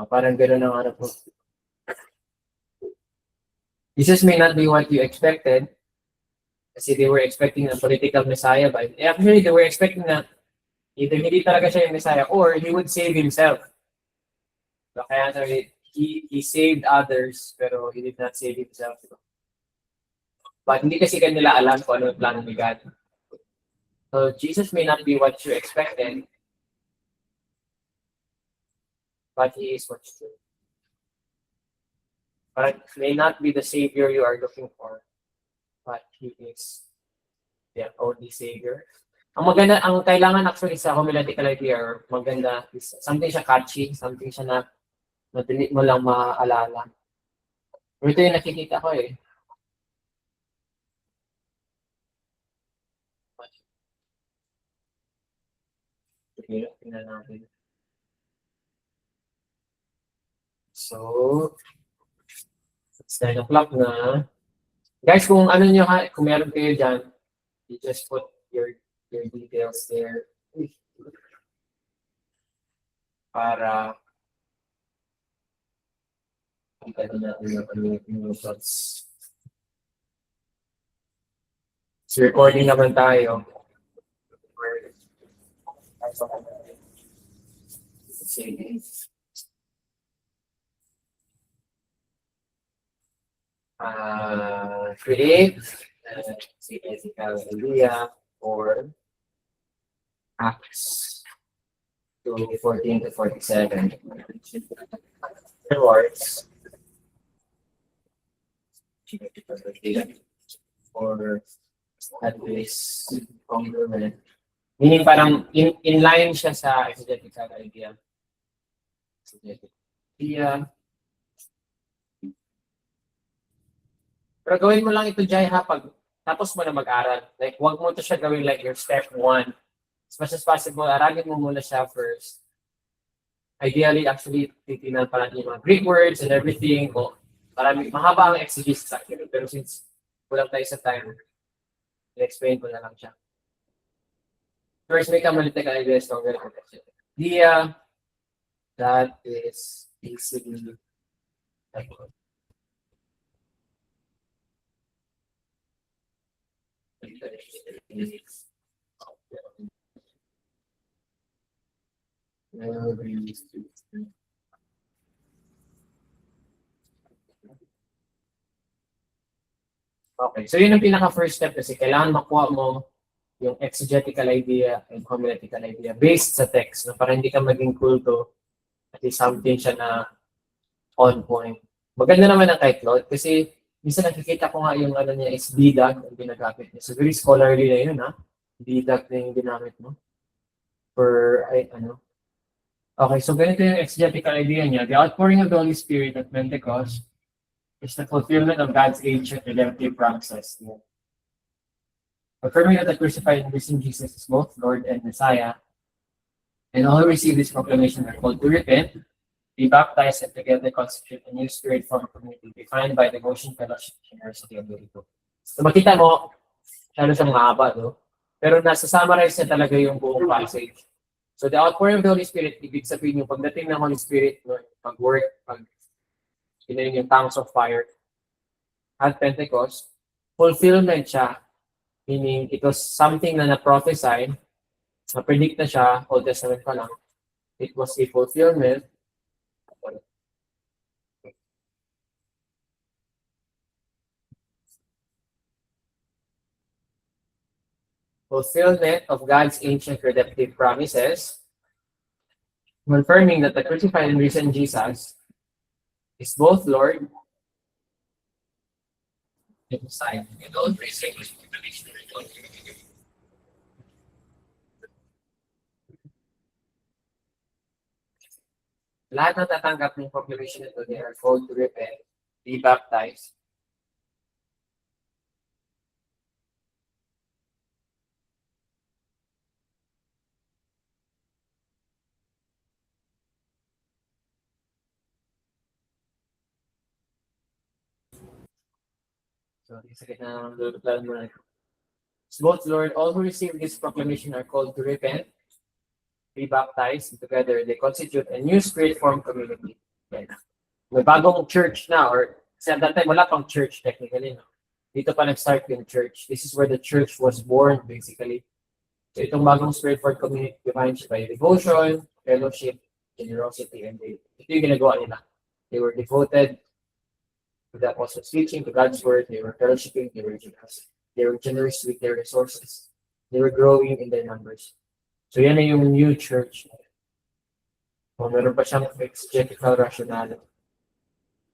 Parang gano'n ang ano po. Jesus may not be what you expected, kasi they were expecting a political Messiah, but actually they were expecting na either hindi talaga siya yung Messiah or he would save himself. So kaya he saved others, pero he did not save himself. But hindi kasi kanila alam kung ano yung plano ni God. So Jesus may not be what you expected, but he is what you do. But may not be the Savior you are looking for, but he is the only Savior. Ang kailangan actually sa homiletical idea or maganda is something siya catchy, something siya na madali mo lang maaalala. Ito yung nakikita ko eh. Tingnan natin. So, it's 9 o'clock na. Guys, kung ano nyo ha, kung meron kayo dyan, you just put your details there. Para ito natin yung results. So, recording naman tayo. Create say ethical idea for Acts 2:14 to 47. Rewards or at least congruent. Meaning parang in line siya sa exegetical idea. Pero gawin mo lang ito, Jai, ha, pag tapos mo na mag-aral. Like, huwag mo ito siya gawin like your step 1. As much as possible, aralin mo muna siya first. ideally, actually, titignan pa natin yung mga Greek words and everything. O, mahaba ang exegesis actually. Pero since kulang tayo sa time, i-explain ko na lang siya. First, make a analytical idea stronger connection. Idea that is basically okay, so yun ang pinaka-first step kasi kailangan makuha mo yung exegetical idea and homiletical idea based sa text na para hindi ka maging kulto at least something siya na on point. Maganda naman ang kay Claude kasi minsan nakikita ko nga yung ano niya is didag ang ginagamit niya. So very scholarly na yun ha. Didag na yung ginamit mo. For, Okay, so ganito yung exegetical idea niya. The outpouring of the Holy Spirit at Pentecost is the fulfillment of God's ancient redemptive promises. Affirming that the crucified and risen Jesus is both Lord and Messiah, and all who receive this proclamation are called to repent, be baptized, and together constitute a new spirit-formed community defined by devotion, fellowship, generosity, and unity. So makita mo, masyado siyang mahaba, no? Pero nasa-summarize niya talaga yung buong passage. So the outpouring of the Holy Spirit, ibig sabihin yung pagdating ng Holy Spirit, no, pag-work, yung tongues of fire at Pentecost, fulfillment siya. Meaning, it was something na na-prophesy, na-predict na siya, Old Testament pa lang. It was a fulfillment. Fulfillment of God's ancient redemptive promises, confirming that the crucified and risen Jesus is both Lord and Messiah. And all praise English population. Lahat na tatanggap ng population nito, they are called to repent, be baptized. So, sakit na lulutulan mo na. Both Lord, all who receive this proclamation are called to repent, be baptized, and together they constitute a new spirit-formed community. Yan. May bagong church na, or sa that time, wala pang church technically. No? Dito pa nag-start yung church. This is where the church was born, basically. So itong bagong spirit-formed community defined by devotion, fellowship, generosity, and ito yung ginagawa nila. They were devoted to the apostles' teaching, to God's word. They were fellowshipping, they were generous with their resources. They were growing in their numbers. So yan na yung new church. O meron pa siyang exegetical rationale.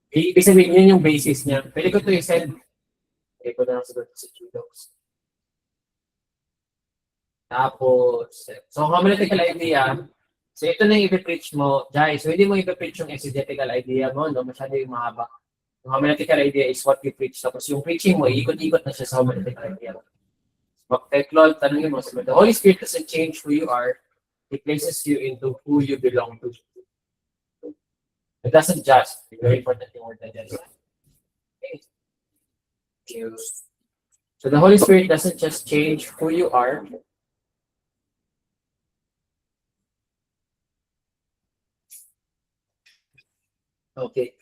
Ibig sabihin, yun yung basis niya. Pwede ko ito i-send. Pwede ko na lang sagot sa Judox. Tapos, so homiletical idea. So ito na yung i-preach mo, Jai. So hindi mo i-preach yung exegetical idea mo, no? Masyado yung mahaba. Yung homiletical idea is what you preach. Tapos yung preaching mo, ikot-ikot na siya sa homiletical idea. Kay Claude, tanongin mo, the Holy Spirit doesn't change who you are. It places you into who you belong to. It doesn't just. Very important yung word identity. Okay. So the Holy Spirit doesn't just change who you are. Okay.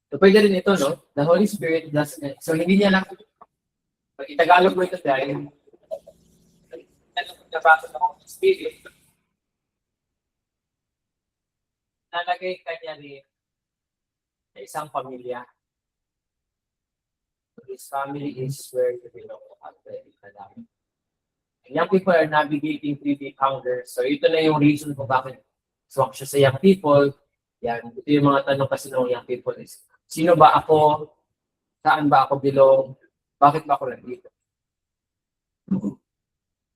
So pwede rin ito, no? The Holy Spirit doesn't, so hindi niya lang, pag itagalog mo ito dahil, nabasa ng Spirit, nalagay ka niya rin sa isang pamilya. So this family is where you belong at the Kadami. Young people are navigating through deep hunger. So ito na yung reason kung bakit swak siya sa young people. Yan, ito yung mga tanong kasi ng young people is, sino ba ako? Saan ba ako belong? Bakit ba ako nandito?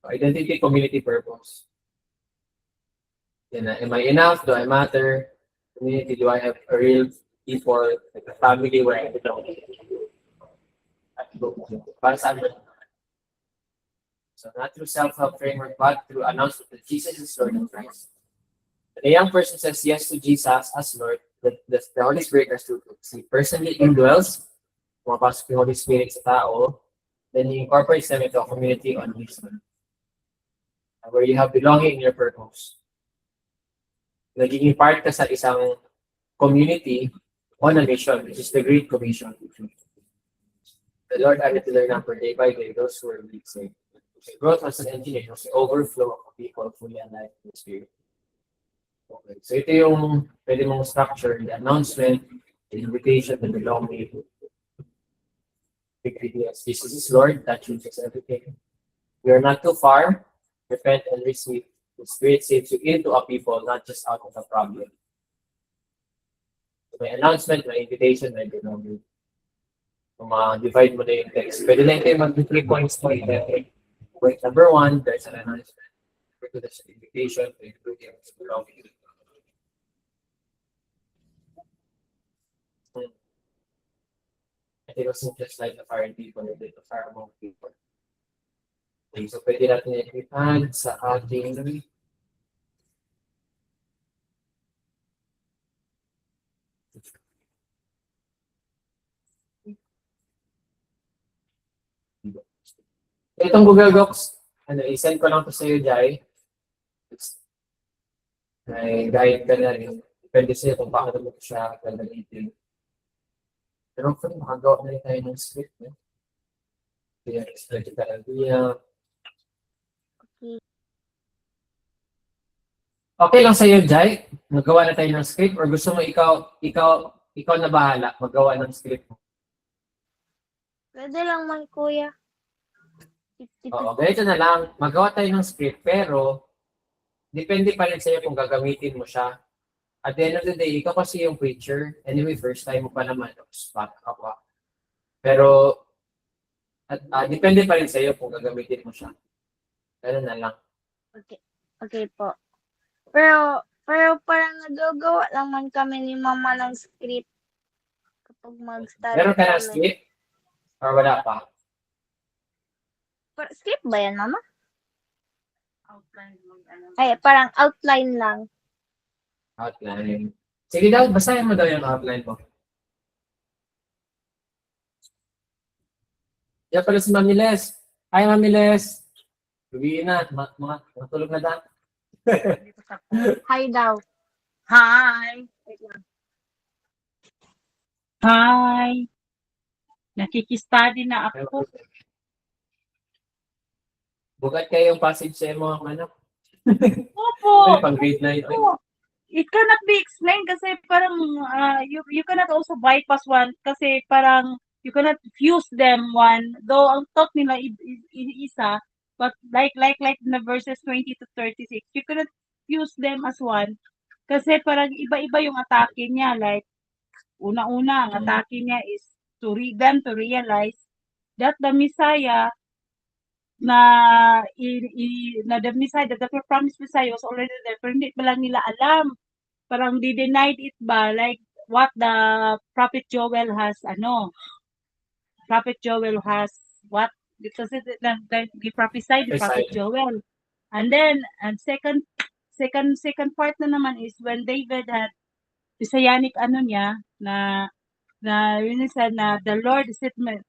Identity, community, purpose. Yan na, am I enough? Do I matter? Community, do I have a real people, like a family where I belong? Para saan ba? So not through self-help framework, but through announcement that Jesus is Lord of Christ. The young person says yes to Jesus as Lord, the Holy Spirit has two fruits. He personally indwells, pumapasok yung Holy Spirit sa tao, then he incorporates them into a community on His own, where you have belonging in your purpose. Nagiging part ka sa isang community on a mission, which is the Great Commission. The Lord added to their number day by day those who were being saved. The growth was an engineer, was the overflow of people fully alive in the Spirit. Okay. So ito yung pwede mong structure, the announcement, the invitation, the belonging. Big ideas. Jesus is Lord, that changes everything. We are not too far. Repent and receive. The Spirit saves you into a people, not just out of a problem. So may announcement, may invitation, may belonging. Kung ma-divide mo na yung text. Pwede na ito mag-3 points mo. Point number 1, there's an announcement. Number 2, there's an invitation. Number 3, there's belonging. It wasn't just like the fire people, it the fire among people. Okay, so pwede natin i-add sa ating itong Google Docs, i-send ko lang to sa iyo, Jai. May guide ka na rin. Depende sa'yo kung paano mo siya gagamitin. Pero kung makagawa na rin tayo ng script, kaya explain ka idea. Okay lang sa'yo, Jai? Magawa na tayo ng script or gusto mo ikaw na bahala magawa ng script mo? Pwede lang man, kuya. Oo, ganito na lang. Magawa tayo ng script pero depende pa rin sa'yo kung gagamitin mo siya. At the end of the day, ikaw kasi yung preacher. Anyway, first time mo pa naman. Pero depende pa rin sa'yo kung gagamitin mo siya. Ganun na lang. Okay. Okay po. Pero parang nagagawa lang man kami ni mama ng script kapag mag-start. Meron ka ng script? Or wala pa? Script ba yan, mama? Ay, parang outline lang. Outline. Sige daw, basahin mo daw yung outline mo. Yan pala si Mami Les. Hi, Mami Les. Lubiin na. Matulog na daw. Hi daw. Hi. Hi. Nakikistudy na ako. Bukat kayo yung passage sa mga anak. Opo. Pang grade 9. Opo. It cannot be explained kasi parang you cannot also bypass one kasi parang you cannot fuse them one. Though ang thought nila isa, but like in the verses 20 to 36, you cannot fuse them as one kasi parang iba-iba yung atake niya. Like una-una, ang atake niya is to read them to realize that the Messiah the Messiah, that the promised Messiah was already there, pero hindi pa lang nila alam. Parang they denied it ba, like what the Prophet Joel has, what, because he prophesied the Prophet Joel. And then, and second part na naman is when David had Messianic na yun said na the Lord is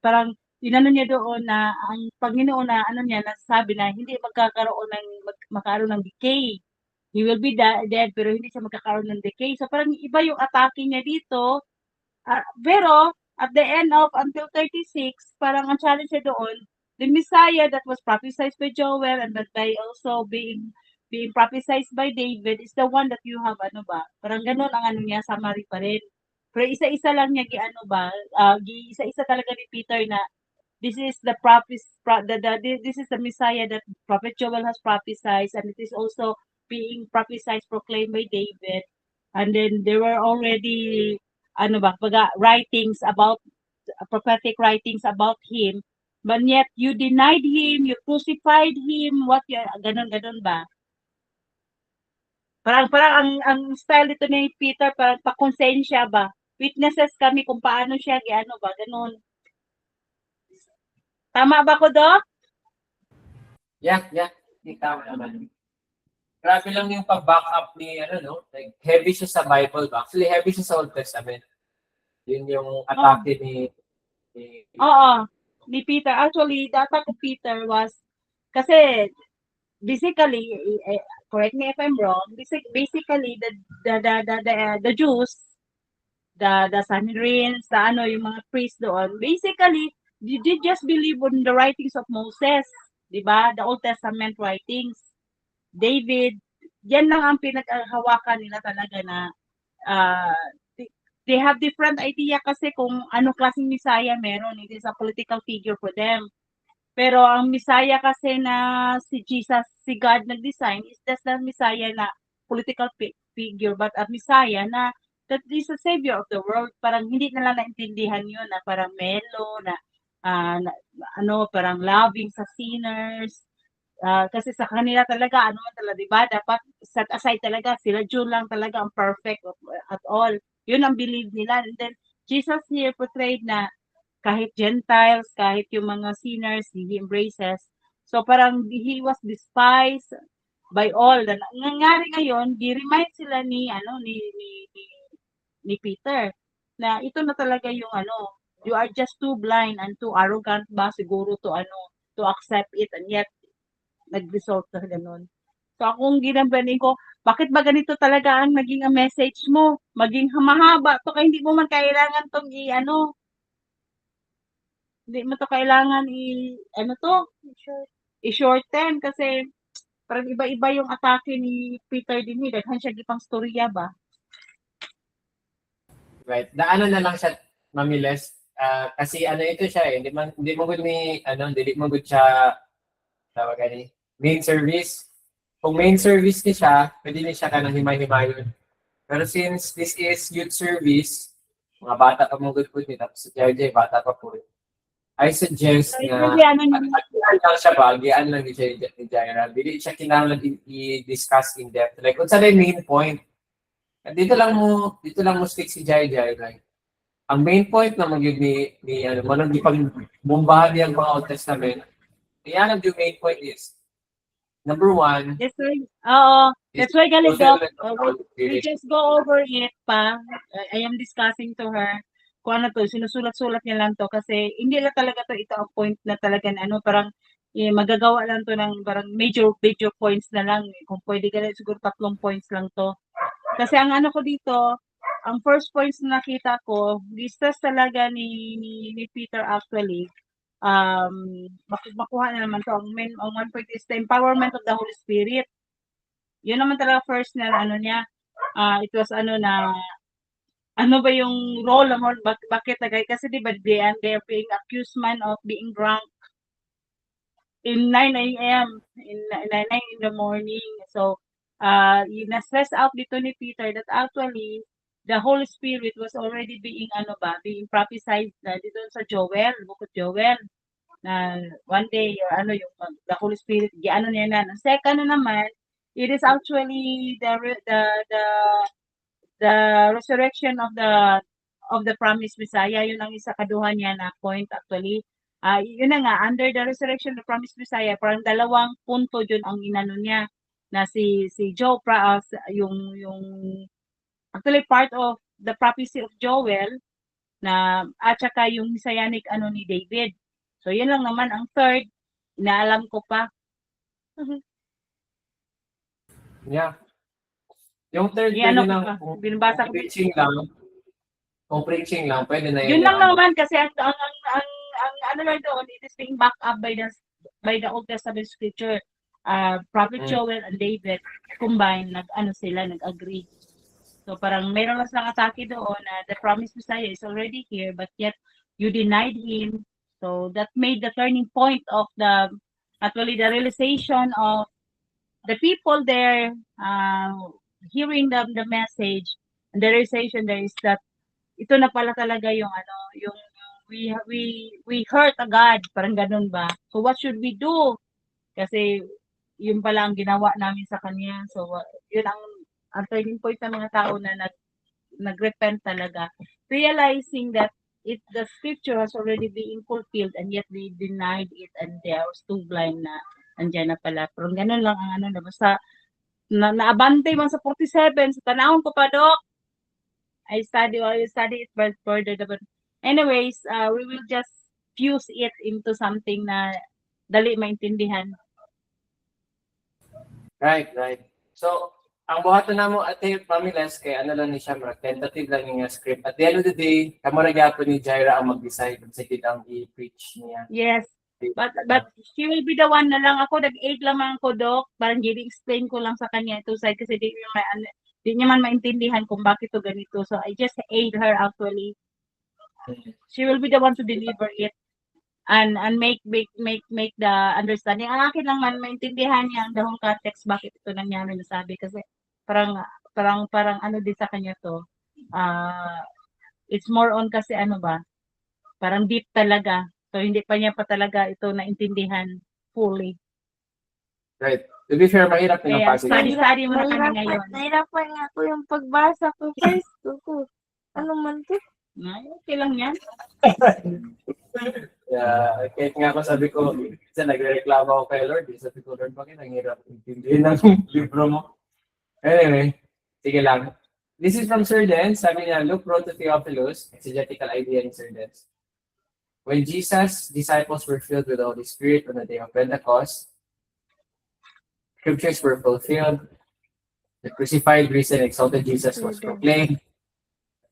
parang inano niya doon na ang Panginoon na nasabi na hindi magkakaroon ng decay. He will be dead pero hindi siya magkakaroon ng decay. So parang iba yung atake niya dito. Pero at the end of until 36, parang ang challenge niya doon, the Messiah that was prophesied by Joel and that by also being prophesied by David is the one that you have parang ganun ang niya, summary pa rin. Pero isa-isa lang niya isa-isa talaga ni Peter na this is the this is the Messiah that Prophet Joel has prophesied, and it is also being prophesied, proclaimed by David. And then there were already writings about prophetic writings about him, but yet you denied him, you crucified him, ganun ba? Parang ang style dito ni Peter parang pakonsensya ba? Witnesses kami kung paano siya ganun. Tama ba ko, Doc? Yeah. Tama naman. grabe lang yung pag-back up ni, ano, no? Like, heavy siya sa Bible ba? Actually, heavy siya sa Old Testament. Yun yung atake ni Oo, ni Peter. Actually, the attack of Peter was, kasi, basically, correct me if I'm wrong, basically, the Jews, the Sanhedrin, yung mga priests doon, basically, you did just believe on the writings of Moses, di ba? The Old Testament writings. David, yan lang ang pinaghawakan nila talaga na uh, they have different idea kasi kung ano klaseng Messiah meron. It is a political figure for them. Pero ang Messiah kasi na si Jesus, si God nag-design is just the Messiah na political figure, but a Messiah na that is the Savior of the world. Parang hindi nila naintindihan yun na parang mellow, parang loving sa sinners. Kasi sa kanila talaga, di ba? Dapat set aside talaga, sila Jew lang talaga ang perfect at all. Yun ang believe nila. And then, Jesus here portrayed na kahit Gentiles, kahit yung mga sinners, he embraces. So parang he was despised by all. Nangyari ngayon, di-remind sila ni Peter na ito na talaga yung you are just too blind and too arrogant ba siguro to accept it, and yet nag-result na ganun. So akong ginabanin ko, bakit ba ganito talaga ang naging message mo? Maging mahaba to, kaya hindi mo man kailangan tong hindi mo to kailangan i-shorten kasi parang iba-iba yung atake ni Peter din. Daghan siya gipang storya ba? Right. Daanan na lang siya mamiles. Kasi ito siya eh. Hindi mo good siya tawagan ni main service. Kung main service ni siya, pwede niya siya kanang himay-himayon. Pero since this is youth service, mga bata pa mo good ni tapos si JJ, bata pa po. I suggest na agian lang siya ba? Agian lang ni Jaira. Dili siya kinahanglan i-discuss in depth. Like, kung saan yung main point? Dito lang mo stick si Jaira. Like, ang main point na mag-yun manang ipag-bombahan niya ang mga Old Testament, yan ang yung main point is, number one, That's why Galidok, we just go over it pa. I am discussing to her kung sinusulat-sulat niya lang to kasi hindi na talaga to ito ang point na talaga na parang magagawa lang to ng parang major points na lang. Kung pwede ka siguro 3 points lang to. Kasi ang ko dito, ang first points na nakita ko, discuss talaga ni Peter actually. Makuha na naman to. Ang one point is the empowerment of the Holy Spirit. Yun naman talaga first na niya. It was ano ba yung role ng bakit tagay kasi di ba they are being accused man of being drunk in 9 a.m. in 9 in the morning. So na-stress out dito ni Peter that actually the Holy Spirit was already being being prophesied na dito sa book of Joel, na one day yung the Holy Spirit niya na. Ang second na naman, it is actually the resurrection of the promised Messiah. Yun ang isa kaduhan niya na point actually. Yun na nga, under the resurrection of the promised Messiah, parang 2 punto yun ang inano niya na si Joe yung actually part of the prophecy of Joel na at saka yung messianic ni David. So yun lang naman ang third, inaalam ko pa. Yeah. Yung third, Yan, pwede lang, binabasa ko. Kung preaching lang, pwede na Yun lang naman kasi ang lang doon, it is being backed up by the Old Testament scripture. Prophet Joel and David combined, nag-agree. So parang mayroon lang silang atake doon na the promised Messiah is already here, but yet you denied him. So that made the turning point of the realization of the people there hearing the message, and the realization there is that ito na pala talaga yung we hurt a God, parang ganun ba? So what should we do? Kasi yun pala ang ginawa namin sa kanya. So yun ang turning point ng mga tao na nagrepent talaga, realizing that the scripture has already been fulfilled and yet they denied it and they are too blind na andyan na pala. Pero ganun lang ang basta naabante man sa 47, sa tanawon ko pa, Dok. I study it further. But anyways, we will just fuse it into something na dali maintindihan. Right, right. So, ang buhaton namo ate Pamiles kay ano lang ni siya, marag tentative lang yung script. At the end of the day, kamo ra gyapon ni Jaira ang mag-decide kung sa kitang i-preach niya. Yes. But she will be the one na lang ako, nag-aid lamang ako, Dok. Parang explain ko lang sa kanya ito side kasi di niya man maintindihan kung bakit to ganito. So I just aid her actually. She will be the one to deliver it and make the understanding. Ang akin lang man maintindihan niya ang the whole context bakit ito nangyari na sabi kasi parang ano din sa kanya to. It's more on kasi ano ba? Parang deep talaga. So hindi pa niya pa talaga ito naintindihan fully. Right. To be fair, mahirap din ang Kaya passage. study mo na kami ngayon. Nahirapan nga ako yung pagbasa ko first ko. Ano man to? Okay lang yan. Yeah, kahit nga ako sabi ko, isa nagre-reklamo ako kay Lord. Sabi ko, Lord, bakit ang hirap intindihin ng libro mo? Anyway, sige lang. This is from Sir Dens. Sabi niya, Luke wrote to Theophilus, exegetical idea in Sir Dens. When Jesus' disciples were filled with the Holy Spirit on the day of Pentecost, scriptures were fulfilled. The crucified, risen, exalted Jesus was proclaimed.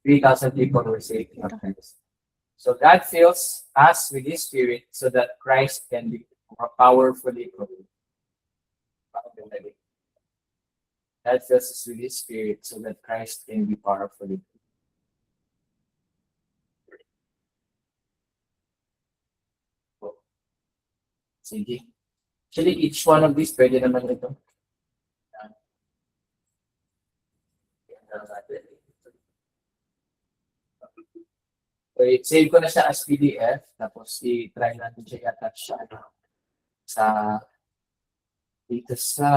3,000 people were saved. So God fills us with His Spirit so that Christ can be more powerfully proclaimed. God fills us with His Spirit so that Christ can be powerfully proclaimed. Sige. Actually, each one of these, pwede naman ito. Okay, save ko na siya as PDF. Tapos, i-try natin siya i-attach siya sa dito sa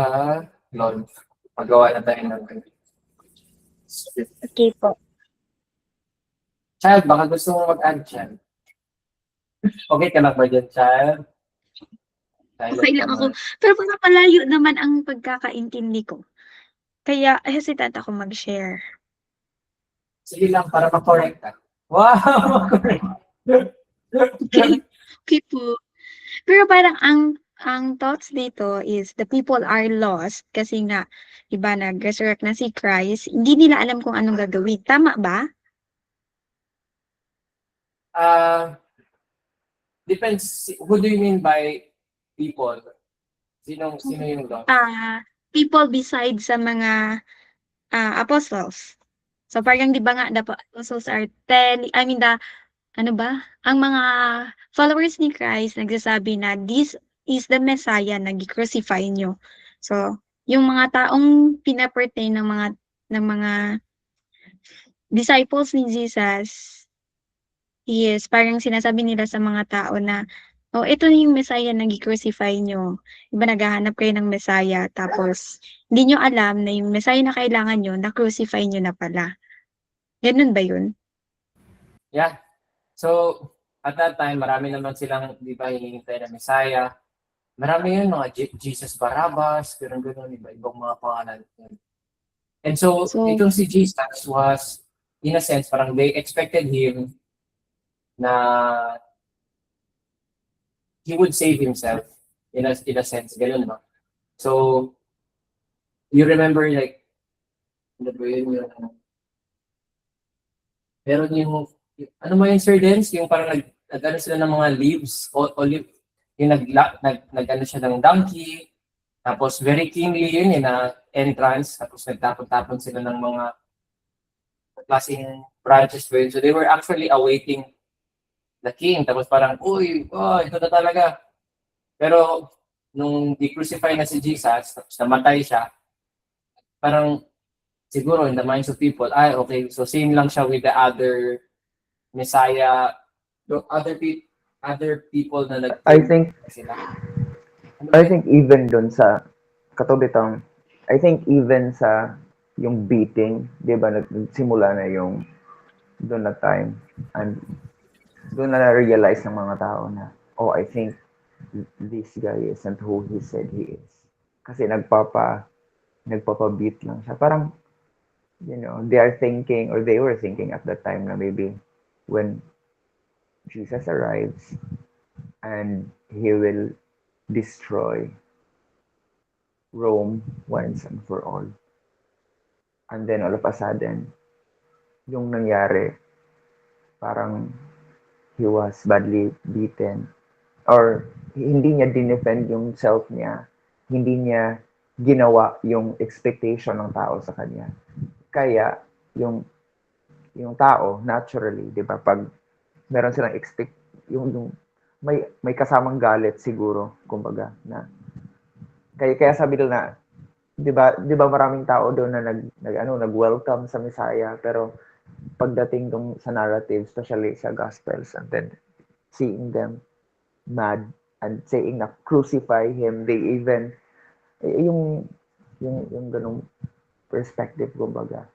Lord. Magawa na tayo ng Okay po. Child, baka gusto mo mag-add siya. Okay ka na ba dyan, child? Okay lang ako. Pero parang palayo naman ang pagkakaintindi ko. Kaya hesitant ako mag-share. Sige lang, para ma-correct ka. Wow! Ma-correct. Okay. Okay po. Pero parang ang thoughts dito is the people are lost kasi nga, iba nag-resurrect na si Christ. Hindi nila alam kung anong gagawin. Tama ba? Depends. Who do you mean by people? Sino yung lost? People besides sa mga apostles. So parang di ba nga the apostles are ano ba? Ang mga followers ni Christ nagsasabi na this is the Messiah na gi-crucify nyo. So yung mga taong pinapertain ng mga disciples ni Jesus is parang sinasabi nila sa mga tao na oh, ito na yung Messiah na gi-crucify nyo. Iba naghahanap kayo ng Messiah, tapos hindi nyo alam na yung Messiah na kailangan nyo, na-crucify nyo na pala. Ganun ba yun? Yeah. So, at that time, marami naman silang, di ba, hinihintay na Messiah. Marami yun, mga Jesus Barabbas, gano'n, ibang mga pangalan. And so, itong si Jesus was, in a sense, parang they expected him na he would save himself in a sense, gano'n ba? So, you remember like, ano ba yun yung, meron yung, ano mo yun, Sir Dens? Yung parang nag-ano sila ng mga leaves, olive, yung nag-ano siya ng donkey, tapos very kingly yun, na entrance, tapos nagtapon-tapon sila ng mga klaseng branches for yun. So they were actually awaiting the king, tapos parang, uy, oh, ito na talaga. Pero, nung di-crucify na si Jesus, tapos namatay siya, parang, siguro in the minds of people, okay, so same lang siya with the other Messiah, the other people na I think even dun sa katubitang, I think even sa yung beating, di ba, nagsimula na yung doon na time, and doon na realize ng mga tao na, oh, I think this guy isn't who he said he is. Kasi nagpapabit lang siya. Parang, they are thinking, or they were thinking at that time na maybe when Jesus arrives and he will destroy Rome once and for all. And then all of a sudden, yung nangyari, parang he was badly beaten. Or hindi niya dinefend yung self niya. Hindi niya ginawa yung expectation ng tao sa kanya. Kaya, yung tao, naturally, di ba, pag meron silang yung may kasamang galit siguro, kumbaga, na kaya sabi nila na, 'di ba maraming tao doon na nag-welcome sa Messiah, pero pagdating dong sa narrative, especially sa Gospels, and then seeing them mad and saying na crucify him, they even yung ganung perspective, kumbaga.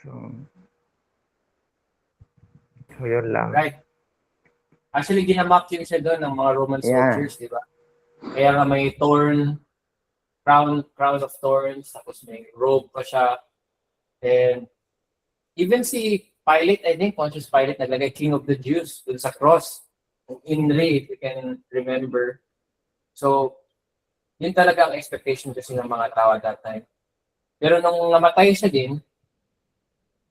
So yun lang. Right. Actually, ginamap yun siya doon ng mga Roman Yeah. soldiers, di ba? Kaya nga may crown of thorns, tapos may robe pa siya. And even si Pilate, I think, Pontius Pilate, naglagay King of the Jews dun sa cross. Inri, if you can remember. So, yun talaga ang expectation kasi ng mga tao at that time. Pero nung namatay siya din,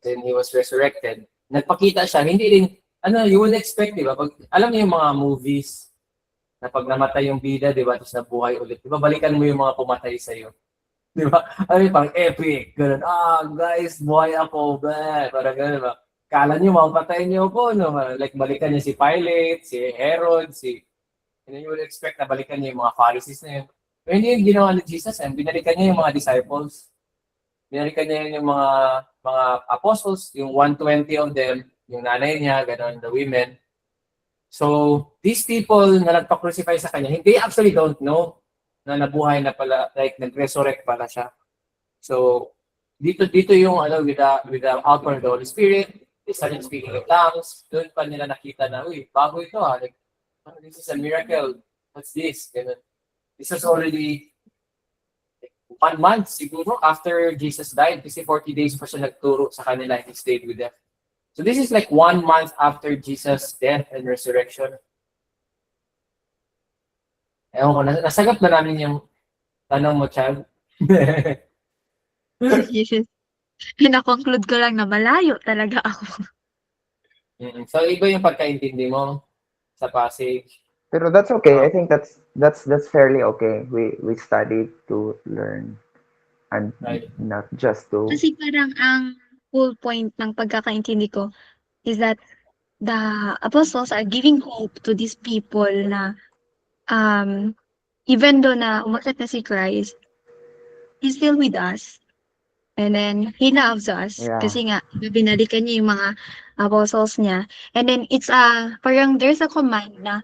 then he was resurrected, nagpakita siya, hindi rin, you would expect, di ba? Pag, alam niyo yung mga movies, na pag namatay yung bida, di ba, tapos nabuhay ulit, di ba, balikan mo yung mga pumatay sa'yo. Di ba? Pang epic, ganun, guys, buhay ako, ba? Parang ganun, ba? Kala niyo, mapatayin niyo ako, no? Like, balikan niyo si Pilate, si Herod, and then you would expect na balikan niyo yung mga Pharisees na yun. Pero hindi yung ginawa ni Jesus, binalikan niya yung mga disciples. Binalikan niya yung mga apostles, yung 120 of them, yung nanay niya, gano'n, the women. So, these people na nagpa-crucify sa kanya, they actually don't know na nabuhay na pala, like nag-resurrect pala siya. So, dito yung with the outpouring of the Holy Spirit, they started speaking in tongues. Doon pa nila nakita na, bago ito like, this is a miracle. What's this? Ganun. This was already 1 month siguro after Jesus died, kasi 40 days pa siya nagturo sa kanila and he stayed with them. So this is like 1 month after Jesus' death and resurrection. Ewan ko, nasagot na namin yung tanong mo, Chad. Yes. Pina-conclude ko lang na malayo talaga ako. So iba yung pagkaintindi mo sa passage. Pero that's okay. I think that's fairly okay. We studied to learn and Right. not just to. Kasi parang ang whole point ng pagkakaintindi ko is that the apostles are giving hope to these people na even though na umakyat na si Christ, He's still with us. And then, He loves us. Yeah. Kasi nga, binalikan niya yung mga apostles niya. And then, parang there's a command na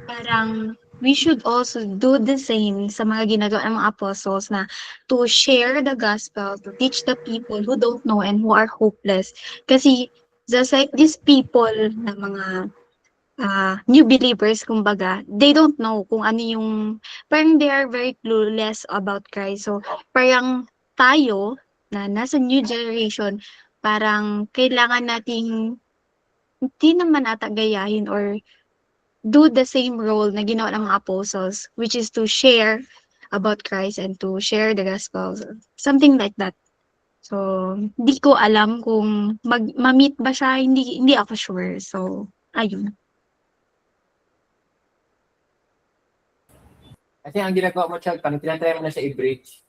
parang we should also do the same sa mga ginagawa ng mga apostles na to share the gospel, to teach the people who don't know and who are hopeless. Kasi just like these people na mga new believers, kumbaga, they don't know kung ano yung, parang they are very clueless about Christ. So, parang tayo, na nasa new generation, parang kailangan nating, hindi naman ata gayahin or do the same role na ginawa ng mga apostles, which is to share about Christ and to share the gospel. Something like that. So, hindi ko alam kung ma-meet ba siya, hindi ako sure. So, ayun. I think ang ginagawa mo, Chad, parang tinatry mo na siya i-bridge.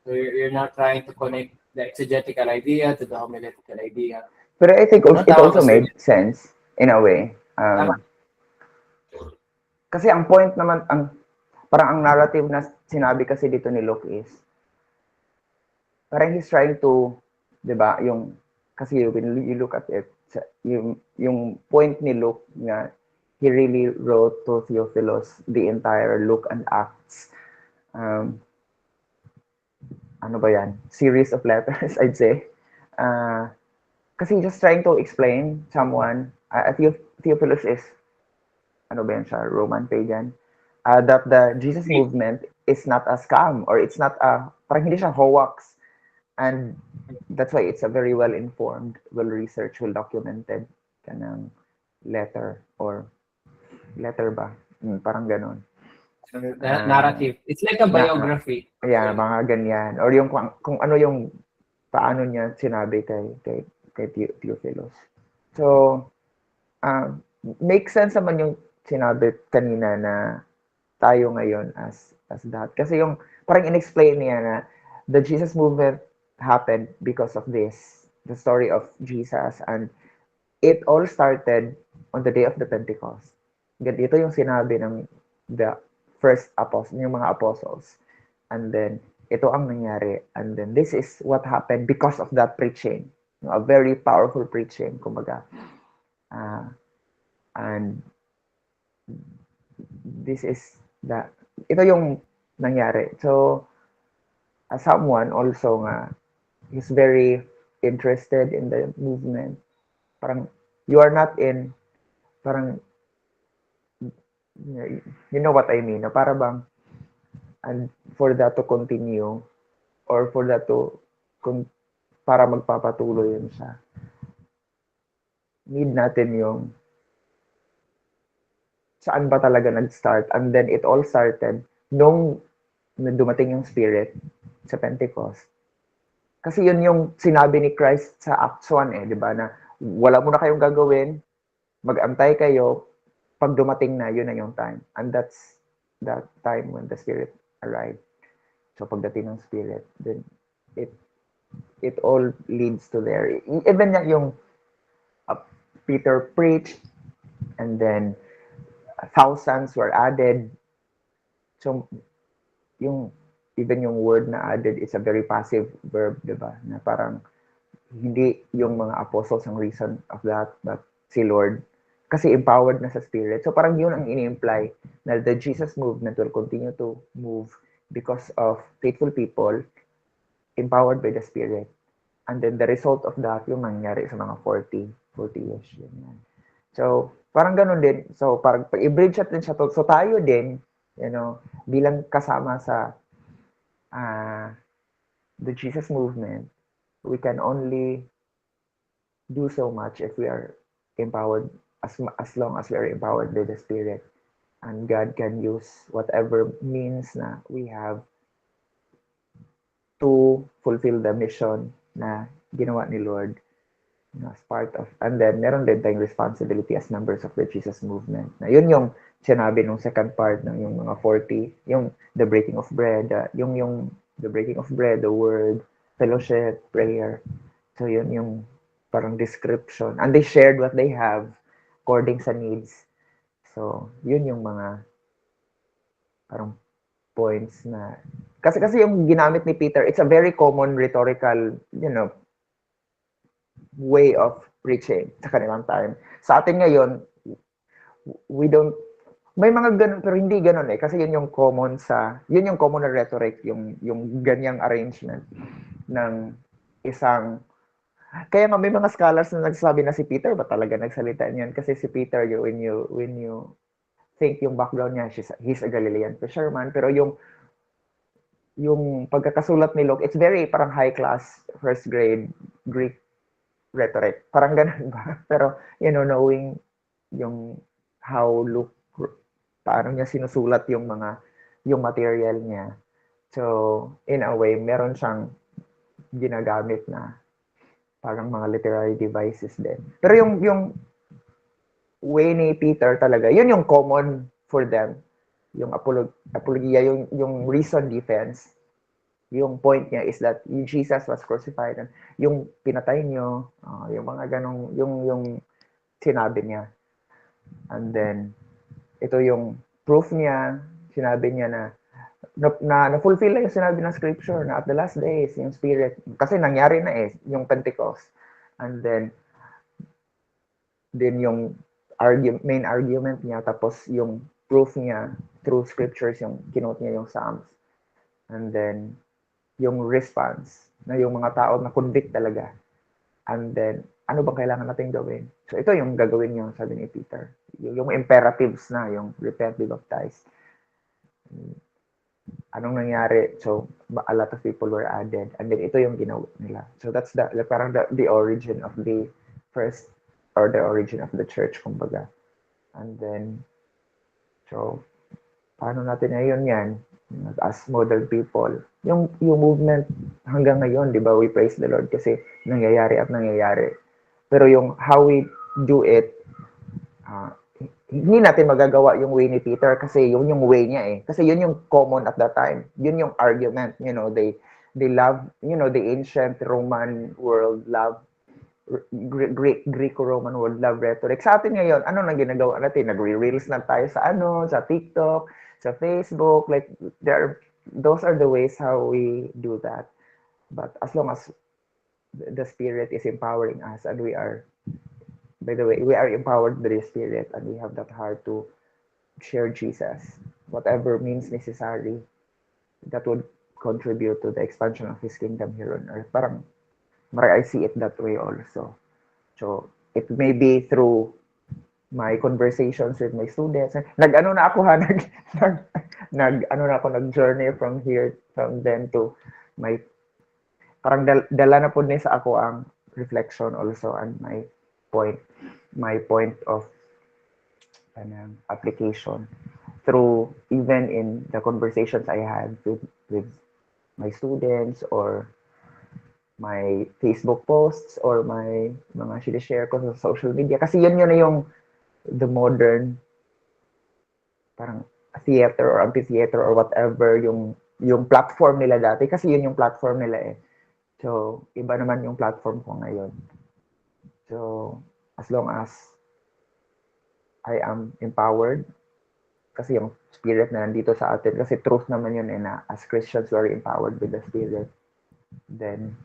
So you're not trying to connect the exegetical idea to the homiletical idea. But I think it also made sense in a way. Tama. Kasi ang point naman, parang ang narrative na sinabi kasi dito ni Luke is, parang he's trying to, di ba, kasi when you look at it, yung point ni Luke nga, he really wrote to Theophilus the entire Luke and Acts. Ano ba yan? Series of letters, I'd say. Kasi just trying to explain someone, Theophilus is, ano ba yan siya, Roman pagan. that the Jesus movement is not a scam or it's not a, parang hindi siya hoax. And that's why it's a very well-informed, well-researched, well-documented kanang letter or letter ba? Parang ganon. Narrative. It's like a biography. Yeah, mga ganyan. Or yung kung ano yung paano niya sinabi kay Theophilus. So, make sense naman yung sinabi kanina na tayo ngayon as that. Kasi yung parang in-explain niya na the Jesus movement happened because of this, the story of Jesus, and it all started on the day of the Pentecost. Ganito yung sinabi ng the first apostle, yung mga apostles. And then, ito ang nangyari. And then, this is what happened because of that preaching. A very powerful preaching, kumbaga. And this is ito yung nangyari. So, as someone also nga, is very interested in the movement. Parang, you are not in, parang, you know what I mean, na para bang, and for that to continue, or for that to, para magpapatuloy yun siya, need natin yung, saan ba talaga nag-start, and then it all started nung dumating yung Spirit sa Pentecost. Kasi yun yung sinabi ni Christ sa Acts 1 di ba, na wala mo na kayong gagawin, mag-antay kayo, pag dumating na, yun na yung time. And that's that time when the Spirit arrived. So pagdating ng Spirit, then it all leads to there. Even yung Peter preached, and then thousands were added. So even yung word na added is a very passive verb, di ba? Na parang hindi yung mga apostles ang reason of that, but si Lord. Kasi empowered na sa Spirit. So parang yun ang ini-imply na the Jesus movement will continue to move because of faithful people empowered by the Spirit. And then the result of that, yung nangyari sa mga 40 years. Yun. So, parang ganun din. So, parang i-bridge din siya to. So, tayo din, bilang kasama sa the Jesus movement, we can only do so much if we are empowered, as long as we are empowered by the Spirit. And God can use whatever means na we have to fulfill the mission na ginawa ni Lord as part of, and then meron din tayong responsibility as members of the Jesus movement. Na yun yung sinabi nung second part ng yung mga 40, yung the breaking of bread, yung the breaking of bread, the word, fellowship, prayer. So yun yung parang description. And they shared what they have according sa needs. So, yun yung mga parang points na kasi yung ginamit ni Peter, it's a very common rhetorical, way of preaching sa kanilang time. Sa atin ngayon, may mga ganun, pero hindi ganun kasi yun yung common na rhetoric, yung ganyang arrangement ng isang. Kaya nga may mga scholars na nagsasabi na si Peter ba talaga nagsalita niyan, kasi si Peter, when you think yung background niya, he's a Galilean fisherman, pero yung pagkakasulat ni Luke, it's very parang high class, first grade Greek rhetoric. Parang ganun ba? Pero, knowing yung how Luke, paano niya sinusulat yung material niya. So, in a way, meron siyang ginagamit na parang mga literary devices din. Pero yung way ni Peter talaga, yun yung common for them. Yung apologia, yung reason defense. Yung point niya is that Jesus was crucified. And yung pinatay niyo, yung mga ganong, yung sinabi niya. And then, ito yung proof niya, sinabi niya na na-fulfill na yung sinabi ng scripture na at the last days, yung Spirit, kasi nangyari na yung Pentecost. And then yung main argument niya, tapos yung proof niya through scriptures, yung kinote niya yung Psalms. And then, yung response, na yung mga tao na convict talaga. And then, ano bang kailangan natin gawin? So, ito yung gagawin niya, sabi ni Peter. Yung imperatives na, yung repent, be baptized. Anong nangyari? So, a lot of people were added. And then ito yung ginawa nila. So, that's parang the origin of the first, or the origin of the church, kumbaga. And then, so, paano natin ngayon yan? As model people. Yung movement hanggang ngayon, di ba, we praise the Lord kasi nangyayari at nangyayari. Pero yung how we do it, hindi natin magagawa yung way ni Peter kasi yun yung way niya eh. Kasi yun yung common at that time. Yun yung argument. You know, they love, you know, the ancient Roman world love, Greco-Roman world love rhetoric. Sa atin ngayon, ano nang ginagawa natin? Nagre-reels na tayo sa sa TikTok, sa Facebook. Like, those are the ways how we do that. But as long as the Spirit is empowering us and we are, by the way, we are empowered by the Spirit and we have that heart to share Jesus, whatever means necessary that would contribute to the expansion of His kingdom here on earth. Parang, I see it that way also. So, it may be through my conversations with my students. Nag-ano na ako ha, nag-journey from them to my, parang dala na po din sa ako ang reflection also and my point of application through even in the conversations I had with my students or my Facebook posts or my mga sinishare ko sa social media. Kasi yun na yung the modern parang theater or amphitheater or whatever yung platform nila dati. Kasi yun yung platform nila eh. So, iba naman yung platform ko ngayon. So, as long as I am empowered, kasi yung Spirit na nandito sa atin, kasi truth naman yun eh na as Christians, we are empowered with the Spirit. Then,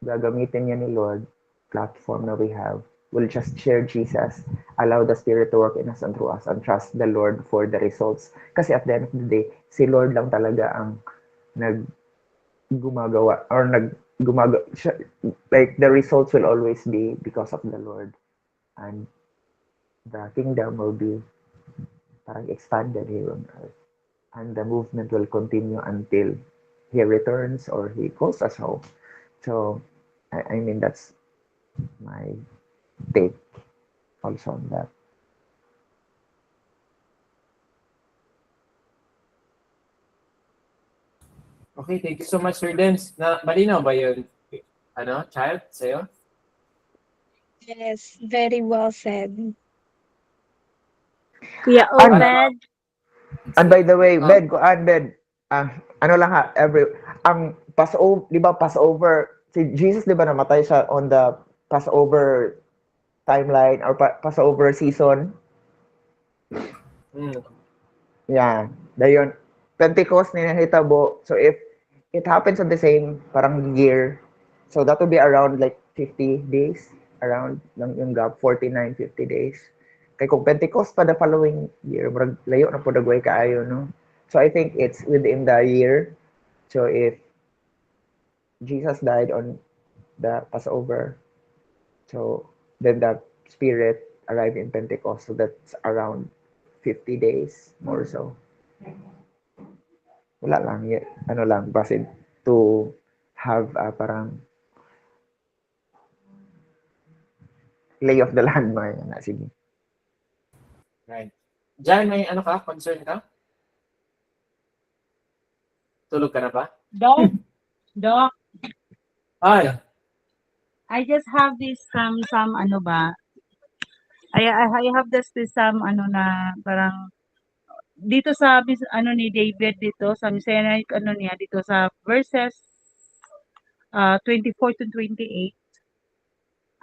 gagamitin niya ni Lord, platform na we have, we'll just share Jesus, allow the Spirit to work in us and through us, and trust the Lord for the results. Kasi at the end of the day, si Lord lang talaga ang gumagawa, like the results will always be because of the Lord. And the kingdom will be parang expanded here on earth. And the movement will continue until He returns or He calls us home. So, I mean, that's my take also on that. Okay, thank you so much, Sir Dens. Malinaw ba yun? Child, sa'yo? Yes, very well said. Kuya Obed. And by the way, Oh. Bed, ano lang ha, ang Passover, di ba Passover, si Jesus di ba namatay siya on the Passover timeline or Passover season? Yeah, dayon. Pentecost ninahitabo. So if it happens on the same parang year, so that will be around like 50 days, around yung gap, 49, 50 days. Kay kung Pentecost pa the following year, murag layo na po dagway kaayo, no? So I think it's within the year. So if Jesus died on the Passover, so then that Spirit arrived in Pentecost. So that's around 50 days more so. Wala lang, ano lang, basin to have parang lay of the land mo. Sige. Right. Jan, may concern ka? Tulog ka na ba? Doc, Ay, I just have this some ano ba? I have this some ano na parang dito sa ni David dito sa Messianic niya dito sa verses 24 to 28.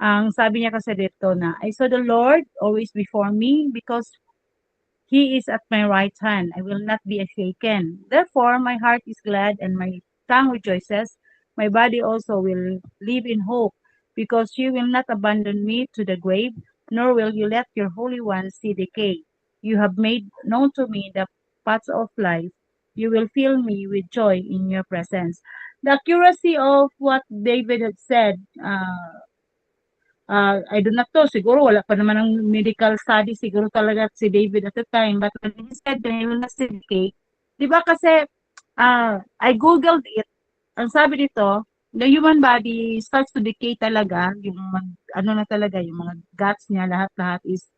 Ang sabi niya kasi dito na I saw the Lord always before me because He is at my right hand. I will not be shaken. Therefore, my heart is glad and my tongue rejoices. My body also will live in hope, because you will not abandon me to the grave, nor will you let your Holy One see decay. You have made known to me the paths of life. You will fill me with joy in your presence. The accuracy of what David had said, I do not know, siguro wala pa naman ang medical study, siguro talaga si David at the time, but when he said that he will not see decay, Di ba kasi, I googled it. Ang sabi dito, the human body starts to decay talaga, yung ano na talaga, yung mga guts niya, lahat-lahat is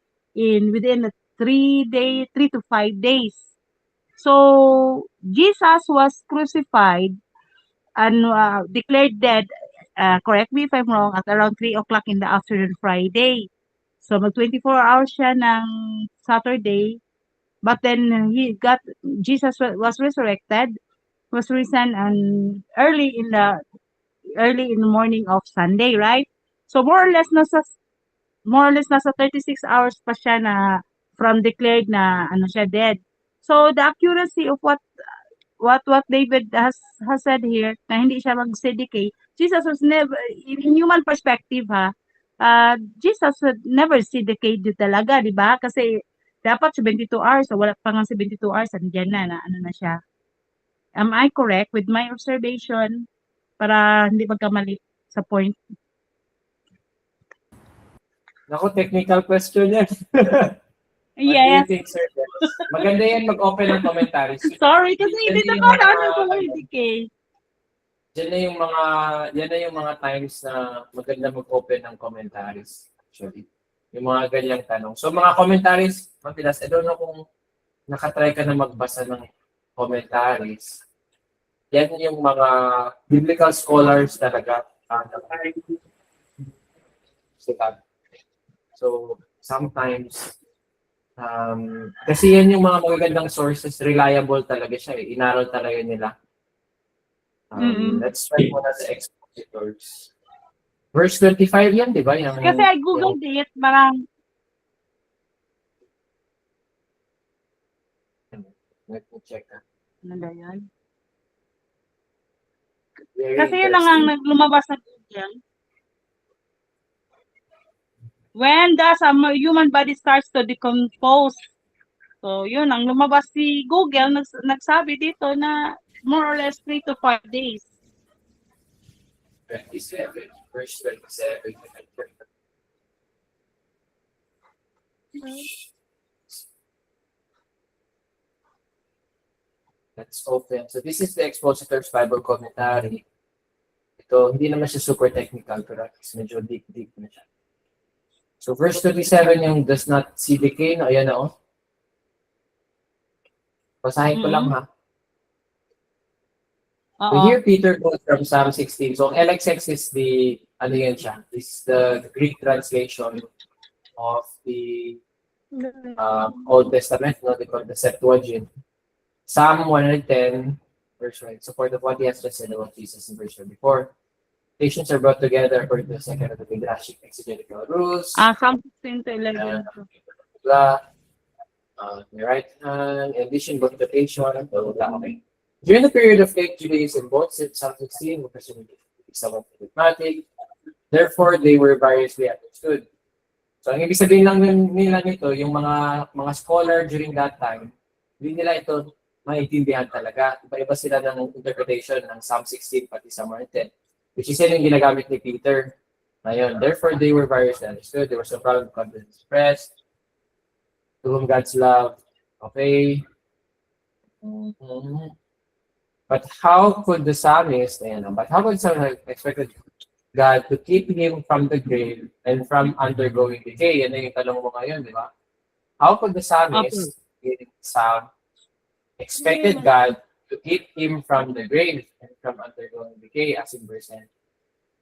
within 3 to 5 days. So, Jesus was crucified and declared dead, correct me if I'm wrong, at around 3 o'clock in the afternoon Friday. So, mag 24 hours siya ng Saturday, but then Jesus was resurrected, was risen early in the morning of Sunday, right? So, more or less nasa 36 hours pa siya na from declared na ano siya dead. So, the accuracy of what David has said here, na hindi siya mag-decay, Jesus was never, in human perspective Jesus would never see decay talaga, di ba? Kasi dapat 72 hours, so wala pa nga 72 hours, nandiyan na ano na siya. Am I correct with my observation? Para hindi magkamali sa point. Naku, technical question yan. What do you Yes. think, sir? Maganda yan mag-open ng commentaries. Sorry, kasi hindi Yan na yung ko ano mga- ko decay. Yan na yung mga times na maganda mag-open ng commentaries, actually. Yung mga ganyang tanong. So, mga commentaries, matilas, I don't know kung nakatry ka na magbasa ng commentaries. Yan yung mga biblical scholars talaga. So, sometimes, kasi yan yung mga magagandang sources, reliable talaga siya. Inaral talaga nila. Let's try muna sa expositors. Verse 25 yan, di ba? Kasi I googled it, parang Let me check. ano ba yun? Very Kasi yun lang ang lumabas sa Google. When does a human body starts to decompose? So, yun ang lumabas si Google, nagsabi dito na more or less 3 to 5 days. 27. Verse 27. Let's open. So this is the Expositor's Bible Commentary. Ito, hindi naman siya super technical, pero medyo deep na siya. So verse 27 yung does not see decay. No, ayan na oh. Basahin ko lang ha. So Oo. here Peter quotes from Psalm 16. So LXX is the, ano yan siya, is the Greek translation of the Old Testament, no? They call it the Septuagint. Psalm 110, verse 1, support of what he has just said about Jesus in verse 24. Patients are brought together according to the second of the Midrashic exegetical rules. Psalm 16 to 11. Blah. The right hand, in addition, both the patient, okay. During the period of late Judaism, both Psalm 16 were presumed to be somewhat enigmatic. Therefore, they were variously understood. So, ang ibig sabihin lang nila nito, yung mga scholar during that time, hindi nila ito maintindihan talaga. Iba-iba sila ng interpretation ng Psalm 16 pati Psalm 110, which is yun yung ginagamit ni Peter. Ayun. Therefore, they were variously understood. They were so proud of confidence expressed. To whom God's love. Okay. But how could the psalmist, have expected God to keep him from the grave and from undergoing decay? Yan na yung tanong mo ngayon, di ba? How could the psalmist in Psalm expected God to keep him from the grave and from undergoing decay, as in verse 10?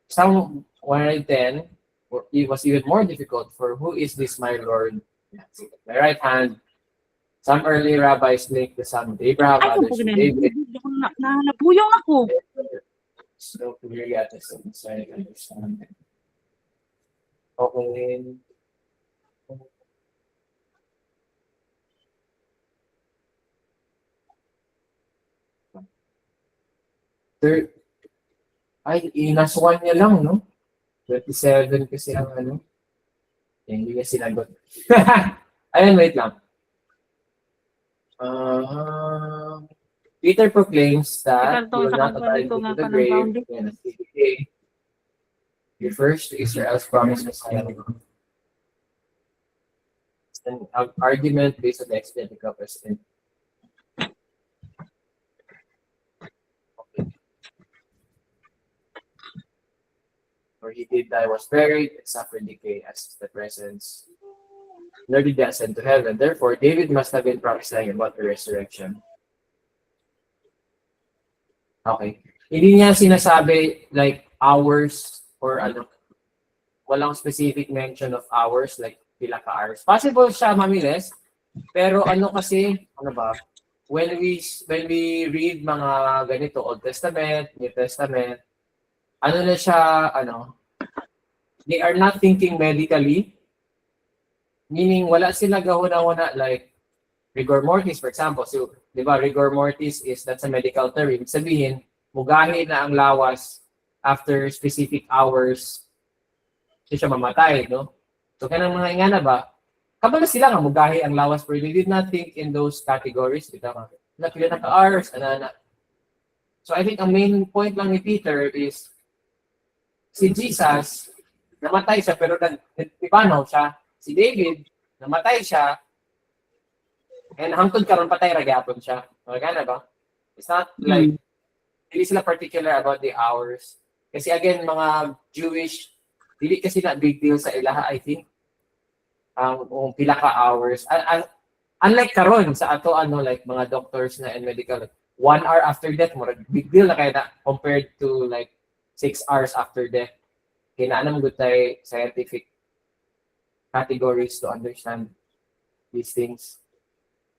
Psalm 110, it was even more difficult. For who is this, my Lord? My right hand. Some early rabbis linked the Psalm with Abraham, Ay, others with David. Nabuyong ako. So clearly at this inside understanding. Okay. Third, ay, inasukan niya lang, no? 27 kasi ang ano. Hindi niya sinagot. Ayun, wait lang. Peter proclaims that he will not abide to the grave when he decay. Refers to Israel's promised Messiah. It's an argument based on the exegetical precedent. or he did die, was buried, and suffered decay as the presence, nor did he ascend to heaven. Therefore, David must have been prophesying about the resurrection. Okay. Hindi niya sinasabi like hours or ano, walang specific mention of hours, like pila ka hours. Possible siya mamilis, pero ano kasi, ano ba, when we read mga ganito, Old Testament, New Testament, ano na siya, ano, they are not thinking medically, meaning wala sila gahuna-huna like rigor mortis, for example. So, di ba, rigor mortis that's a medical term. Ibig sabihin, mugahi na ang lawas after specific hours, siya mamatay, no? So, kanang mga ingana ba, kabalo sila nga mugahi ang lawas, pero they did not think in those categories. Napila na ka-hours, ana. So, I think ang main point lang ni Peter is, si Jesus, namatay siya, pero nagtibanaw siya. Si David, namatay siya, and hangtod karon patay ra gyapon siya. Magana ba? It's not like hindi sila particular about the hours. Kasi again, mga Jewish, dili kasi na big deal sa ilaha, I think. Ang pila ka hours. Unlike karon sa ato like mga doctors na and medical, 1 hour after death mo big deal na kaya na compared to like 6 hours after death. Kaya na good tayo scientific categories to understand these things.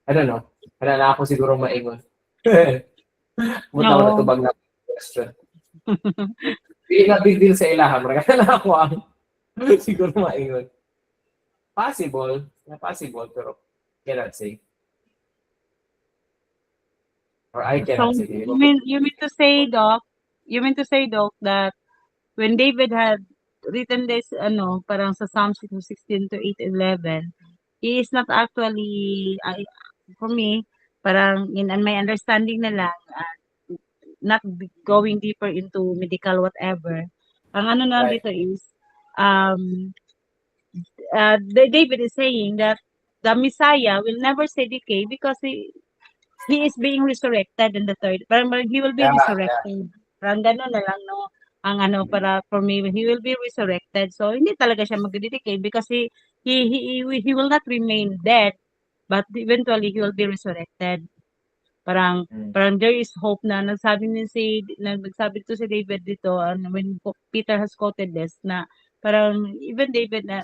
I don't know. Kaya na ako siguro maingon. Muna ko na tubag na question. Hindi na big deal sa ilaha. Kaya na ako ang siguro maingon. Possible, pero cannot say. Or I cannot So, say. you mean to say, Doc, that when David had written this, parang sa Psalms 16 to 8:11, he is not actually, for me, parang in my understanding na lang, not going deeper into medical whatever. Ang ano na Right. dito is, David is saying that the Messiah will never say decay because he is being resurrected in the third. Parang he will be Yeah, resurrected. Parang gano'n na lang, no? Ang para for me, he will be resurrected. So, hindi talaga siya mag-decay because he will not remain dead, but eventually he will be resurrected. Parang there is hope na nagsabi to si David dito, when Peter has quoted this, na parang even David na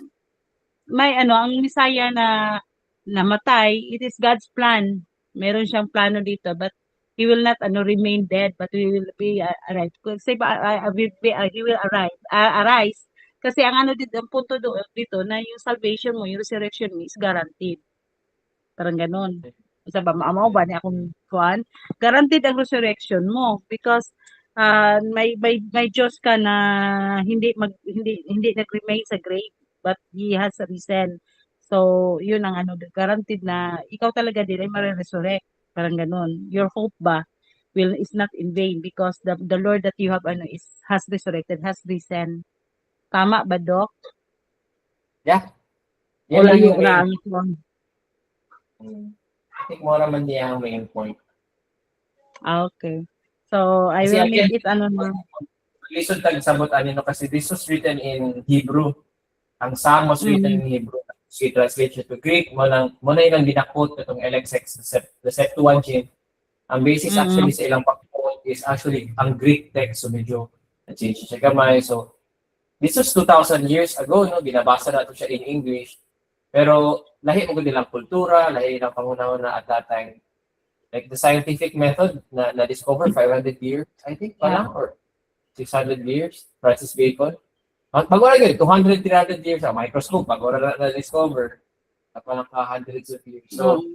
may ang Messiah na namatay, it is God's plan. Meron siyang plano dito, but he will not remain dead, but he will be arrive. Kasi he will arise. Kasi ang ang punto dito na yung salvation mo, yung resurrection mo is guaranteed. Parang ganon. Sa ba maamaw ba ni akong kuan? Guaranteed ang resurrection mo because may Diyos ka na hindi nag-remain sa grave, but he has risen. So, yun ang guaranteed na ikaw talaga din ay mare-resurrect. Parang ganun. Your hope ba is not in vain because the Lord that you have has resurrected, has risen. Tama ba, Doc? Yeah. O Yan lang layo yung main. lang. I think more naman niya ang main point. Okay. So, I Kasi will make again, it na. Lisod tagsabot kasi this was written in Hebrew. Ang Psalm was written in Hebrew. So, translation to Greek, mo na ilang dinakot itong LXX, the Septuagint. Ang basis actually sa ilang pag-quote is actually ang Greek text. So, medyo na-change siya gamay. So, this was 2,000 years ago, no? Binabasa natin siya in English. Pero, lahi mo nilang kultura, lahi ng pangunahon at that time. Like the scientific method na-discover 500 years, I think, palang, or 600 years, Francis Bacon. Bago na yun, 200, 300 years, microscope, bago na-discover. Palang hundreds of years. So,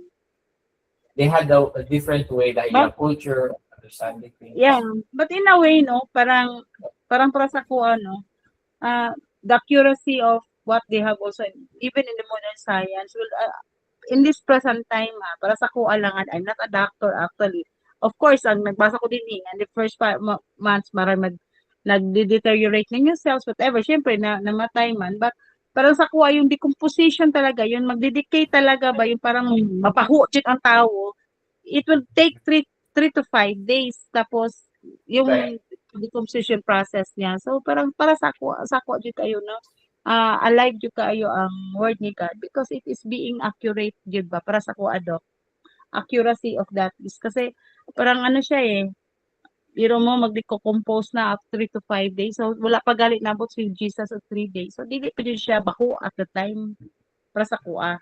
they had a different way dahil yung culture, understanding things. Yeah, but in a way, no, parang para sa ko, the accuracy of what they have also, even in the modern science, will, in this present time, para sa ko alangan, I'm not a doctor actually. Of course, ang nagbasa ko din and the first 5 months, marang nag-deteriorate ng yung cells, whatever, syempre, namatay man, but parang sa kuha, yung decomposition talaga, yun, magdedecay talaga ba, yung parang mapahuchit ang tao, it will take 3 to 5 days, tapos, yung decomposition process niya. So parang para sa ako jud kayo no. Alive jud kayo ang word ni God because it is being accurate jud ba para sa ako accuracy of that is kasi parang ano siya eh. Biro mo mag-decompose na after 3 to 5 days. So wala pa gali nabot si Jesus of 3 days. So dili pa jud siya baho at the time para sa kuha.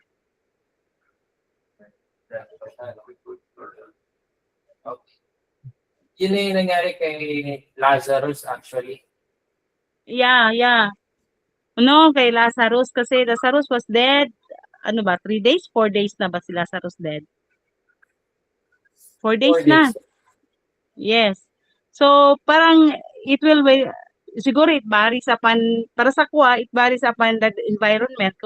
Okay. Yun na yung nangyari kay Lazarus actually. Yeah. No, kay Lazarus kasi Lazarus was dead. Ano ba, 3 days? 4 days na ba si Lazarus dead? 4 days 4 na. days. Yes. So, parang it will siguro it varies upon, para sa kuha, it varies upon the environment.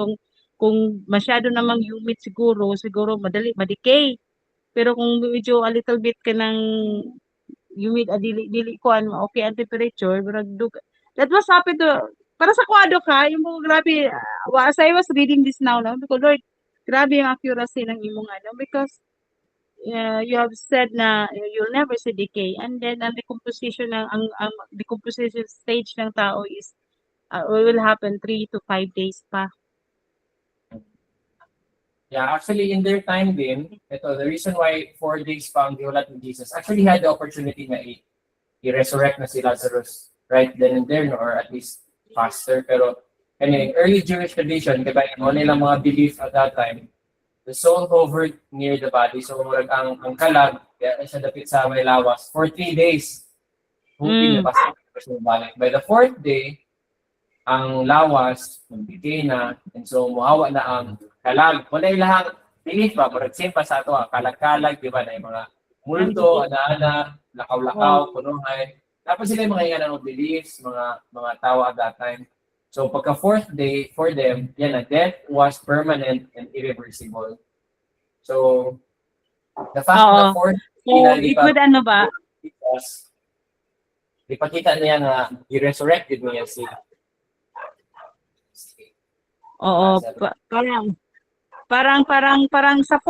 Kung masyado namang humid siguro madecay. Pero kung medyo a little bit ka ng humid, dili ko okay ang temperature, pero that was happened to, para sa kwado ka, yung mga grabe, as I was reading this now, no, because Lord, grabe yung accuracy ng imong because you have said na you'll never see decay, and then ang decomposition ang decomposition stage ng tao is will happen 3 to 5 days pa. Yeah, actually in their time din, ito, the reason why 4 days pa ang giulat ni Jesus, actually had the opportunity na i-resurrect na si Lazarus right then and there, no? Or at least faster. Pero anyway, early Jewish tradition, kaya yung nilang mga belief at that time, the soul hovered near the body. So ang kalag, kaya siya dapit sa may lawas for 3 days. Hoping na pasok balik. By the 4th day, ang lawas, nagbigay na, and so muhawa na ang kalag. Wala ilahang belief ba, pero same pa sa ito, kalag-kalag, di ba, na yung mga multo, ana-ana, lakaw-lakaw, punuhay. Tapos sila yung mga iyan ng beliefs, mga tao at that time. So pagka 4th day, for them, yan na, death was permanent and irreversible. So, the fact na 4th day na it would ano ba? Ipakita niya na i-resurrected niya sila. Oo, parang sa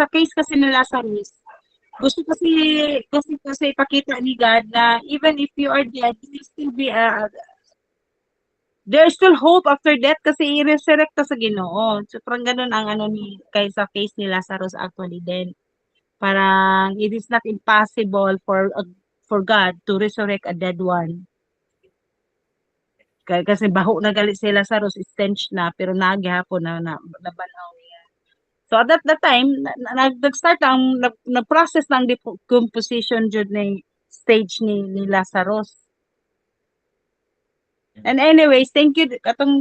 case kasi ni Lazarus. Gusto kasi ipakita ni God na even if you are dead, you will still be there's still hope after death kasi i-resurrect ka sa Ginoo. So parang ganun ang kay sa case ni Lazarus actually then. Parang it is not impossible for God to resurrect a dead one. Kasi baho na gali si Lazarus, stench na, pero nagihapon na banaw niya. So at that time, nag-start nag-process ng decomposition jud ni stage ni Lazarus. And anyways, thank you katong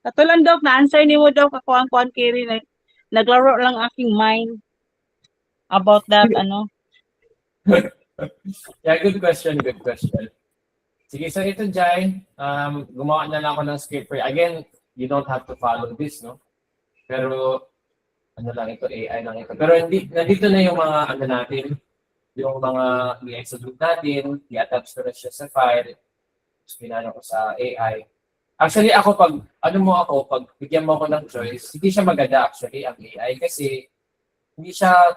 katulang daw na answer nimo daw kako ang kuan kiri na naglaro lang aking mind about that Yeah, good question. Sige, so ito, Jai, gumawa na lang ako ng script for you. Again, you don't have to follow this, no? Pero, ano lang ito, AI lang ito. Pero nandito na yung mga, natin, yung mga i-execute natin, i-attach ko na siya sa file, tapos pinano ko sa AI. Actually, ako pag bigyan mo ako ng choice, hindi siya maganda actually, ang AI, kasi hindi siya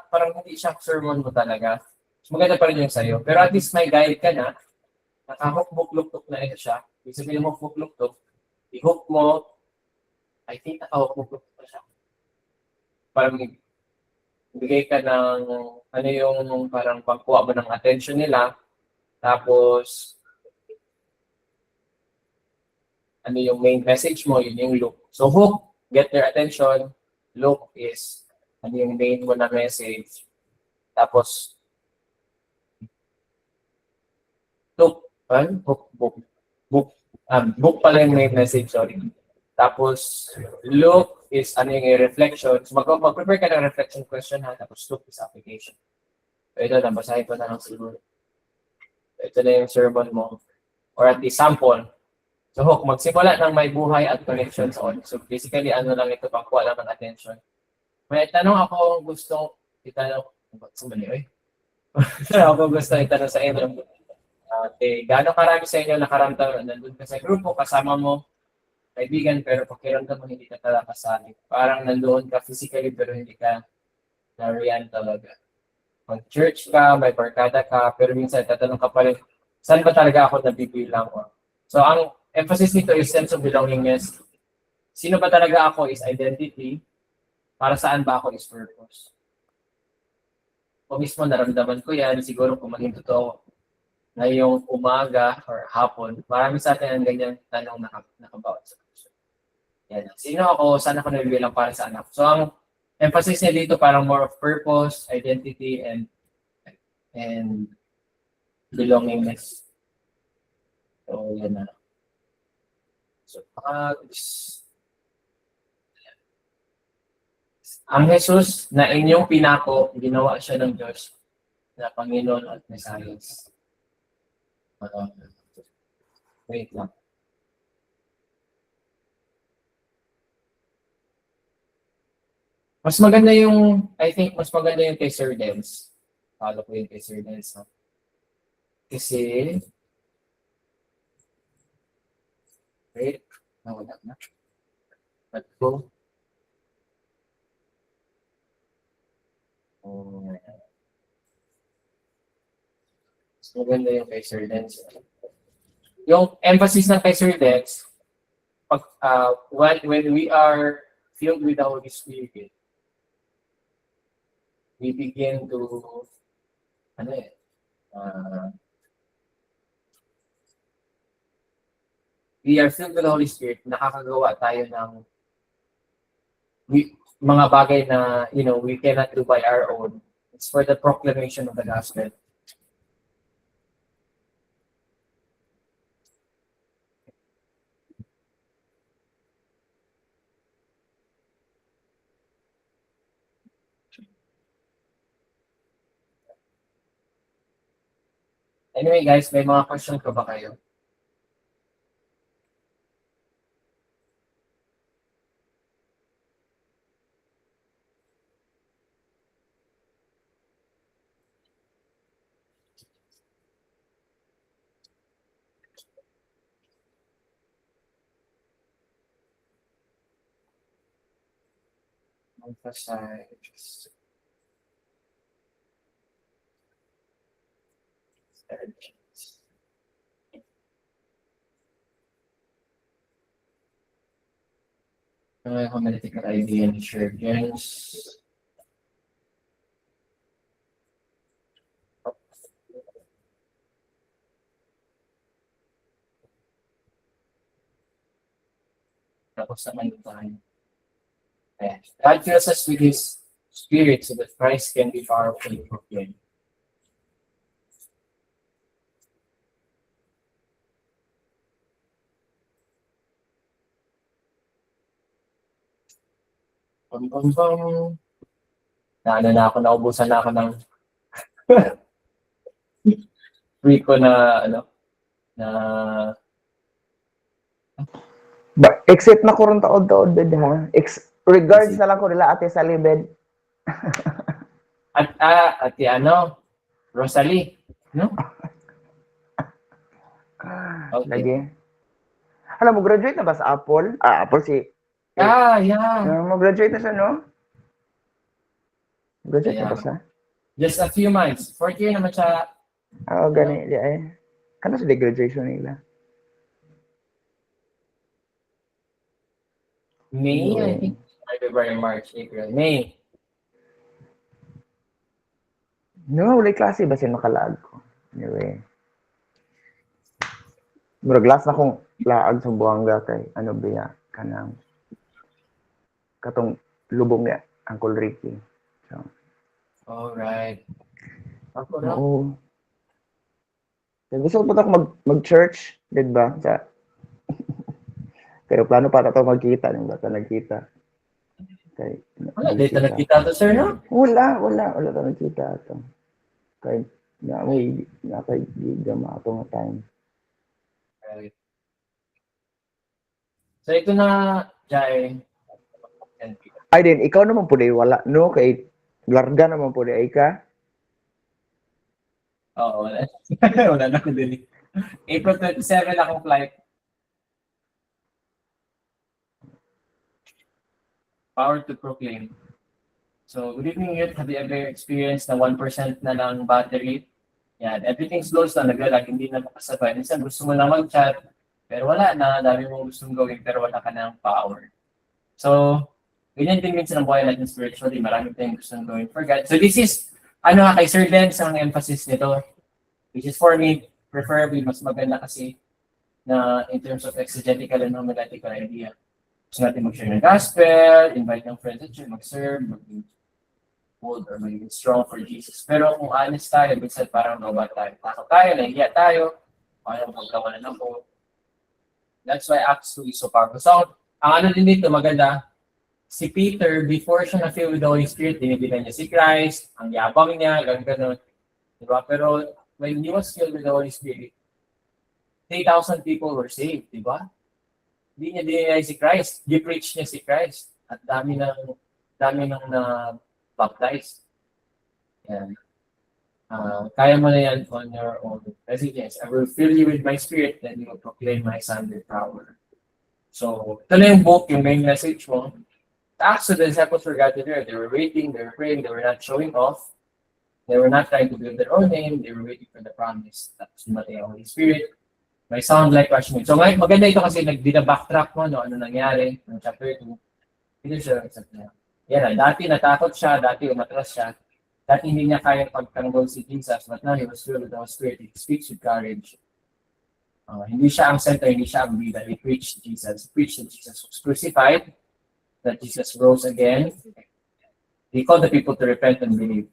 sermon mo talaga. So, maganda pa rin yung sa'yo. Pero at least may guide ka na, naka-hook-book-luktok na ito siya. Ibig sabihin mo hook-luktok, i-hook mo, I think naka-hook-book-luktok na siya. Parang bigay ka ng, yung parang pagkuha mo ng attention nila, tapos, yung main message mo, yun yung loop. So hook, get their attention, loop is, yung main mo na message, tapos, loop, book pala yung main message, sorry. Tapos, look is yung reflection. So, mag-prepare ka ng reflection question ha, tapos look is application. So, ito lang, basahin ko na lang siguro. Ito na yung sermon mo. Or at least sample. So, hook, magsimula ng may buhay at connections on. So, basically, lang ito, pangkuha lang ng attention. May tanong ako gustong itanong, ako gusto itanong sa inyo. Gaano karami sa inyo nakaramdam, nandun ka sa grupo, kasama mo, kaibigan, pero pakiramdam mo hindi ka talaga kasali. Parang nandoon ka physically, pero hindi ka nariyan talaga. Mag-church ka, may barkada ka, pero minsan tatanong ka pa rin, Saan ba talaga ako nabibilang? So, ang emphasis nito is sense of belongingness. Sino ba talaga ako is identity. Para saan ba ako is purpose. Kung mismo naramdaman ko yan, siguro kung maging totoo ngayong umaga or hapon, marami sa atin ang ganyan tanong nakabawat sa puso. Yan. Sino ako? Saan ako nabibilang para sa anak? So, ang emphasis niya dito parang more of purpose, identity, and belongingness. So, yan na. So, ang Jesus na inyong pinako, ginawa siya ng Diyos na Panginoon at Mesayas. Wait lang. Mas maganda yung, I think, mas maganda yung kay Sir Dens. Follow ko yung kay Sir Dens. No? Kasi, wait, nawala na. Let's go. Mas maganda yung kay Sir Dens. Yung emphasis ng kay Sir Dens, when we are filled with the Holy Spirit, we begin to, we are filled with the Holy Spirit, nakakagawa tayo ng mga bagay na, we cannot do by our own. It's for the proclamation of the gospel. Anyway guys, may mga question ko ba kayo? Emphasize. Homiletical idea and assurance. Tapos naman tayo. God fills us with His Spirit so that Christ can be powerfully proclaimed. Naubusan na ako ng free ko na, Exit na ko rin taod-taod, ha? Regards na lang ko nila ate sa libed. at Rosalie, no? Okay. Lagi. Alam mo, graduate na ba sa Apple? Apple si... Yeah. Mag-graduate na siya, no? Graduate na ba siya? Just a few months. Fourth year naman siya. Gani. Kano sa graduation nila? May, I think. February, March, April, May. No, wala klase ba siya makalaag ko? Anyway. Murag last na kong laag sa Buanga kay biya kanang katong lubong niya, Uncle Ricky. So, alright. Ako na. Oo. Gusto ko pa ako mag-church, diba? Pero plano pa ito magkita, yung bata nagkita. Wala, dito nakita to, sir, no? Wala ito nagkita ito. Kaya may nakagigama ito nga time. Right. So ito na, Jai. Ay din, ikaw naman po din, wala, no? Kay larga naman po din, ay ka? Oo, wala. Wala na ko din. April 27 akong flight. Power to proclaim. So, good evening, youth. Have you ever experienced na 1% na lang battery Yan, everything slows down, naglalag, hindi na makasabay. Minsan gusto mo lang mag-chat, pero wala na, dami mong gustong gawin, pero wala ka ng power. So, ganyan din minsan ang buhay natin spiritually, marami tayong gustong gawin for God. So this is, kay Sir Dance ang emphasis nito, which is for me, preferably, mas maganda kasi na in terms of exegetical and homiletical idea. Gusto natin mag-share ng gospel, invite ng friends at church, mag-serve, maging bold or maging strong for Jesus. Pero kung honest tayo, minsan parang robot tayo. Takot tayo, nahihiya tayo, parang magkawalan ako. That's why Acts 2 is so powerful. So, ang ano din dito, maganda, si Peter, before siya na-fill with the Holy Spirit, dinibigyan niya si Christ, ang yabang niya, gano'n. Diba? Pero when he was filled with the Holy Spirit, 3,000 people were saved, di ba? Hindi niya dinay si Christ. Gi-preach niya si Christ. At dami nang na-baptize. Yan. Kaya mo na yan on your own. Kasi yes, I will fill you with my spirit, then you will proclaim my son with power. So, ito na yung book, yung main message mo. Acts of the disciples were gathered there. They were waiting, they were praying, they were not showing off. They were not trying to build their own name, they were waiting for the promise. Tapos dumating ang Holy Spirit. May sound like questioning. So ngayon, maganda ito kasi backtrack mo, no? Ano nangyari ng chapter 2. Ito siya, yan na, dati natakot siya, dati umatras siya. Dati hindi niya kayang pagtanggol si Jesus, but now he was filled with the Holy Spirit. He speaks with courage. Hindi siya ang center, hindi siya ang bida. He preached Jesus. He preached that Jesus was crucified, that Jesus rose again. He called the people to repent and believe.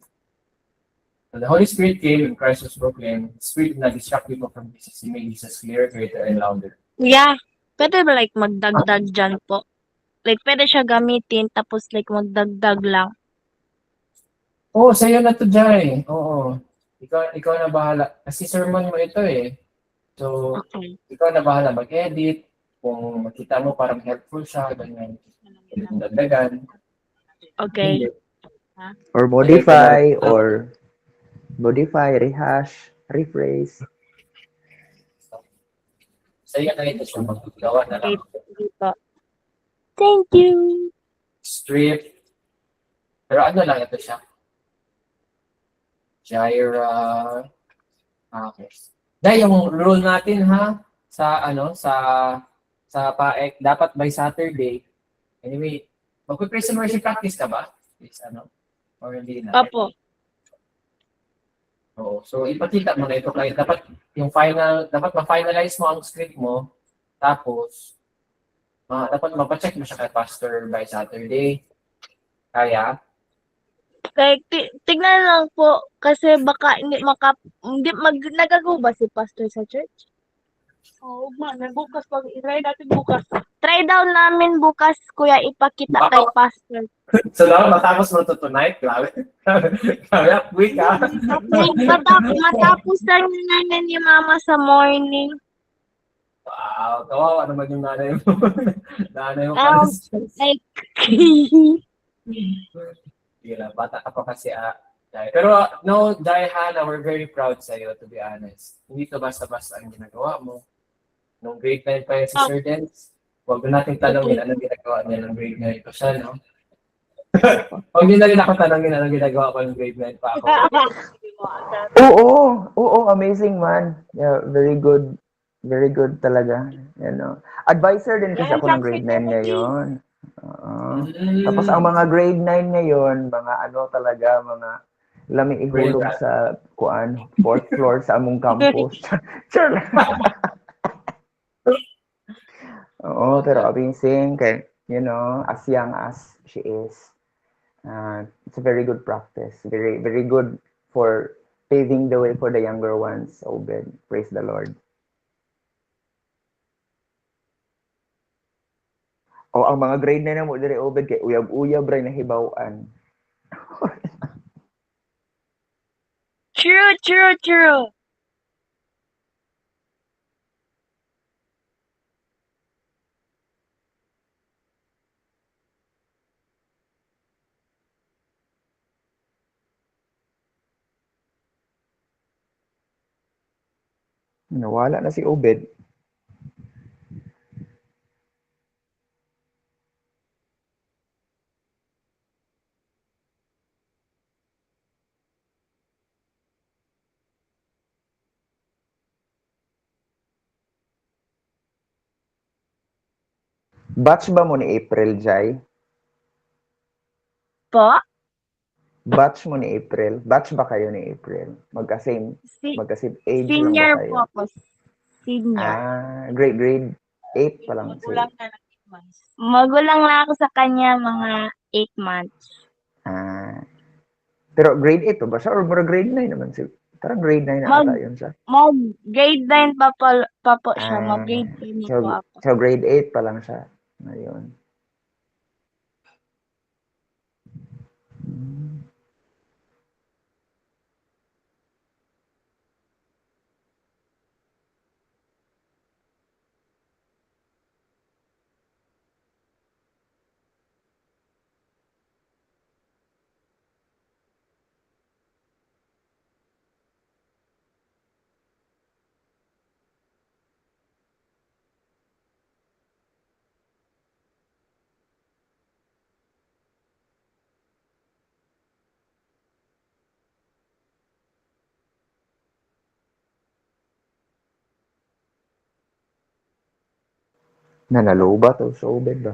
So the Holy Spirit came and Christ was proclaimed. The Spirit did not distract people from Jesus. He made Jesus clearer, greater, and louder. Yeah. Pwede ba like magdagdag dyan po? Like pwede siya gamitin tapos like magdagdag lang. Oo, sa'yo na to, Jai. Oo. Ikaw na bahala. Kasi sermon mo ito eh. So, Okay. ikaw na bahala mag-edit. Kung makita mo parang helpful siya, ganyan. Dagdagan. Okay. Or modify, rehash, rephrase. Sa'yo na ito siya magagawa na lang. Okay po. Thank you. Strip. Pero ano lang ito siya? Jaira. Okay. Dahil yung rule natin ha, sa PAEC, dapat by Saturday. Anyway, magpe-praise and worship practice ka ba? Is or hindi na? Opo. Oo. So, ipakita mo na ito kayo. Dapat ma-finalize mo ang script mo. Tapos, dapat mapacheck mo siya kay pastor by Saturday. Kaya? Like, tignan lang po kasi baka nagagawa ba si pastor sa church? Oo, bukas pag i-try natin bukas. Try daw namin bukas, kuya, ipakita kay pastor. So, dapat matapos mo ito tonight. Grabe. Grabe, quick ha. Like, matapos lang namin ni mama sa morning. Wow, kawawa naman yung nanay mo. Nanay mo Um, like, Sige lang, bata ka pa kasi Jai. Pero no, Jai Hana, we're very proud sa iyo, to be honest. Hindi to basta-basta ang ginagawa mo. Nung grade 9 pa yun si Sir Dance, huwag na natin tanongin anong ginagawa niya nung grade 9 pa siya, no? Huwag din na rin ako tanongin anong ginagawa ko nung grade 9 pa ako. Oo, amazing man. Yeah, very good. Very good talaga. Advisor din kasi ako ng grade 9 ngayon. Tapos ang mga grade 9 ngayon, mga talaga, mga lamig ihulog sa fourth floor sa among campus. Sure. Oo, pero amazing kay, as young as she is. It's a very good practice. Very, very good for paving the way for the younger ones. Obed, praise the Lord. Ang mga grade na mo dire Obed kay uyab-uyab ray nahibaw-an. true. Nawala na si Obed. Batch ba mo ni April, Jai? Po? Batch mo ni April? Batch ba kayo ni April? Magka-same Si- age lang ba senior kayo? po ako. Senior. Grade 8 pa lang Magulang siya. na ng 8 months. Magulang lang ako sa kanya mga 8 months. Pero grade 8 ba siya? Or grade 9 naman siya? Parang grade 9 na Mag- ata yun siya. Grade 9 pa po siya. Ah, Mag-grade 10 na so, po ako. so grade 8 pa lang siya. Ngayon. Nanalobat o sa ubed ba?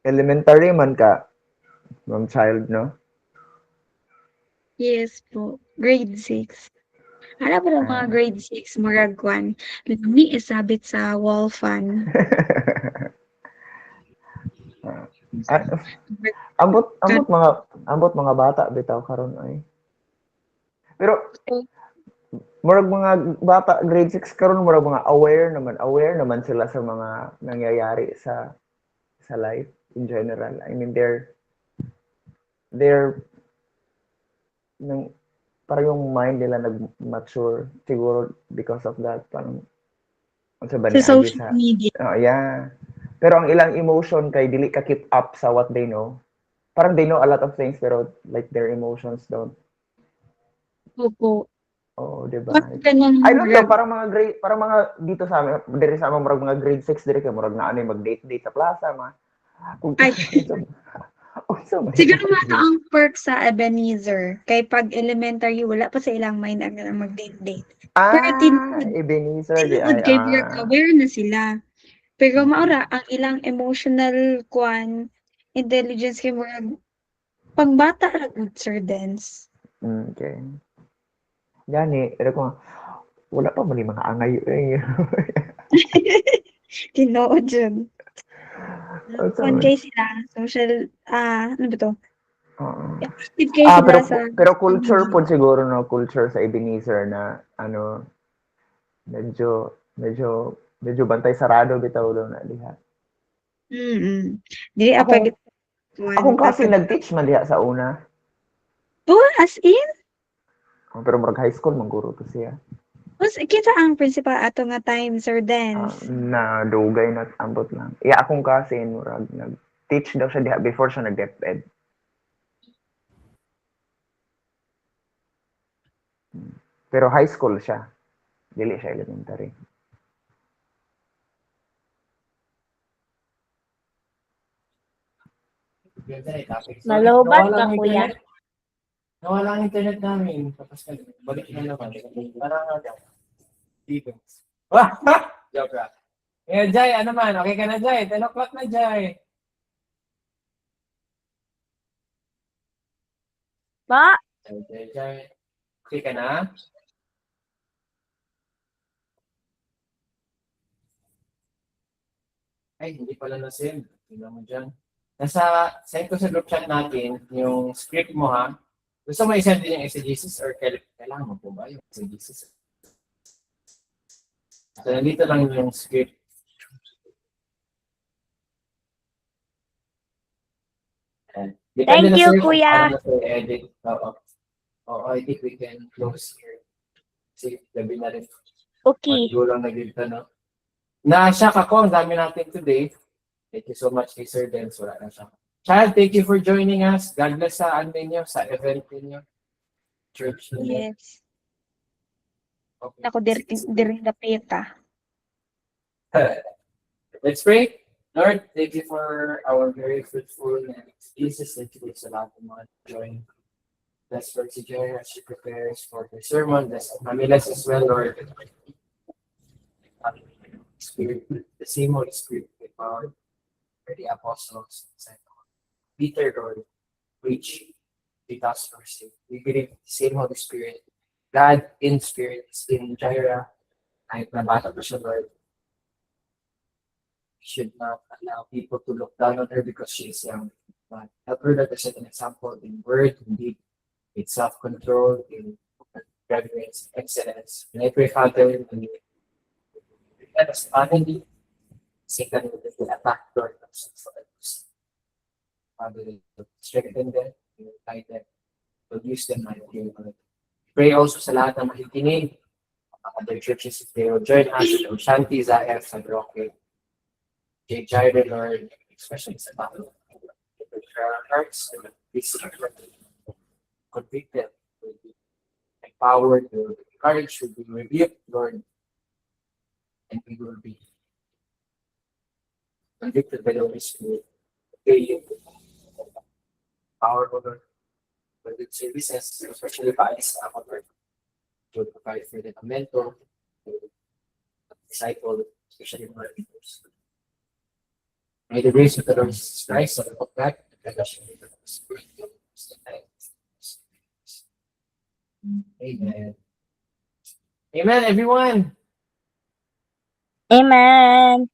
Elementary man ka, ma'am child, no? Yes po. Grade 6. Ano ba ng mga Ah. grade 6, murag kwan? Lami isabit sa wall fan. Ah, ambot mga bata bitaw karon ay. Pero murag mga bata grade 6 karon murag mga aware naman sila sa mga nangyayari sa life in general. I mean they're parang yung mind nila nag-mature siguro because of that parang unsa ba Sa ni agi social sa media. yeah. Pero ang ilang emotion kay dili ka keep up sa what they know. Parang they know a lot of things pero like their emotions don't. Opo. Oh, di ba? Bakit ganyan I don't know, murag? parang mga dito sa amin, diri sa amin, murag mga grade 6 diri kay murag na ano mag-date sa plaza ma. Kung Ay. Siguro nga Siguro ang perk sa Ebenezer. Kay pag elementary, wala pa sa ilang mind ang mag-date-date. Pero Ebenezer di tinuod ay kay Bjork, aware na sila. Pero maura, ang ilang emotional intelligence kay murag pangbata ra gud, Sir Dance. okay. Gani, pero kung wala pa man mga angay eh. Tinuod yun. Ano Kung man? kay sila, social, ano ba to? Oo. Active kay sila sa Pero culture media. po siguro no, culture sa Ebenezer na ano medyo bantay sarado bitaw daw na diha. Dili Akong apag akong kasi nag-teach man diha sa una. Oh, as in? Pero murag high school man guro to siya. Kita ang principal ato nga time, Sir Dance. Na dugay na ambot lang. Iya akong kasi murag nag-teach daw siya diha before siya nag-DepEd. Pero high school siya. Dili siya elementary. Nalobat Nawala ka, ang kuya. internet. Nawala ang internet namin. Tapos balik na naman. Parang Stevens. Wah! Joke lang. Eh, Jai, ano man? Okay ka na, Jai? 10 o'clock na, Jai. Pa? Jai. Okay ka na? Ay, hindi pala na-send. Tingnan mo dyan. Send ko sa group chat natin yung script mo, ha? Gusto mo i-send din yung exegesis or kailangan mo po ba yung exegesis? So, nandito lang yung script. Thank you, kuya. Edit. Oo, I think we can close here. Kasi gabi na rin. Okay. Gulang na dito, no? Na-shock ako. Ang dami natin today. Thank you so much, Sir Dance. Wala na siya. Child, thank you for joining us. God bless sa ano ninyo, sa event ninyo. Church ninyo. Yes. Okay. Ako diri na peta. Let's pray. Lord, thank you for our very fruitful next Jesus. Thank you sa lahat ng mga join. Bless for si Joy as she prepares for the sermon. Bless Mamilas as well, Lord. Spirit, the same Holy Spirit with power for the apostles. Peter, Lord, preach with us mercy. We believe the same Holy Spirit, God in spirit, is in Jaira. Kahit nabata ko siya, Lord. We should not allow people to look down on her because she is young. But help her to set an example in word, in deed, with self-control, in reverence, excellence. And I pray, Father, let us finally Satan will attack Lord of us. Father, strengthen them, guide them, produce them like you. Pray also sa lahat ng makikinig, other churches if they will join us, Shanti, Zayaf, San Roque, J. Jairo, Lord, especially sa battle. Our hearts, please convict them, will be empowered, will be encouraged, will be rebuked, Lord, and we will be convicted by the Holy Spirit. Pray power over for good services, especially by this Lord, to provide for the mentor, to disciple, especially for leaders. May the grace of the Lord Jesus Christ, the love of God, and the fellowship of the Holy Spirit, be with us tonight. Amen. Amen, everyone. Amen.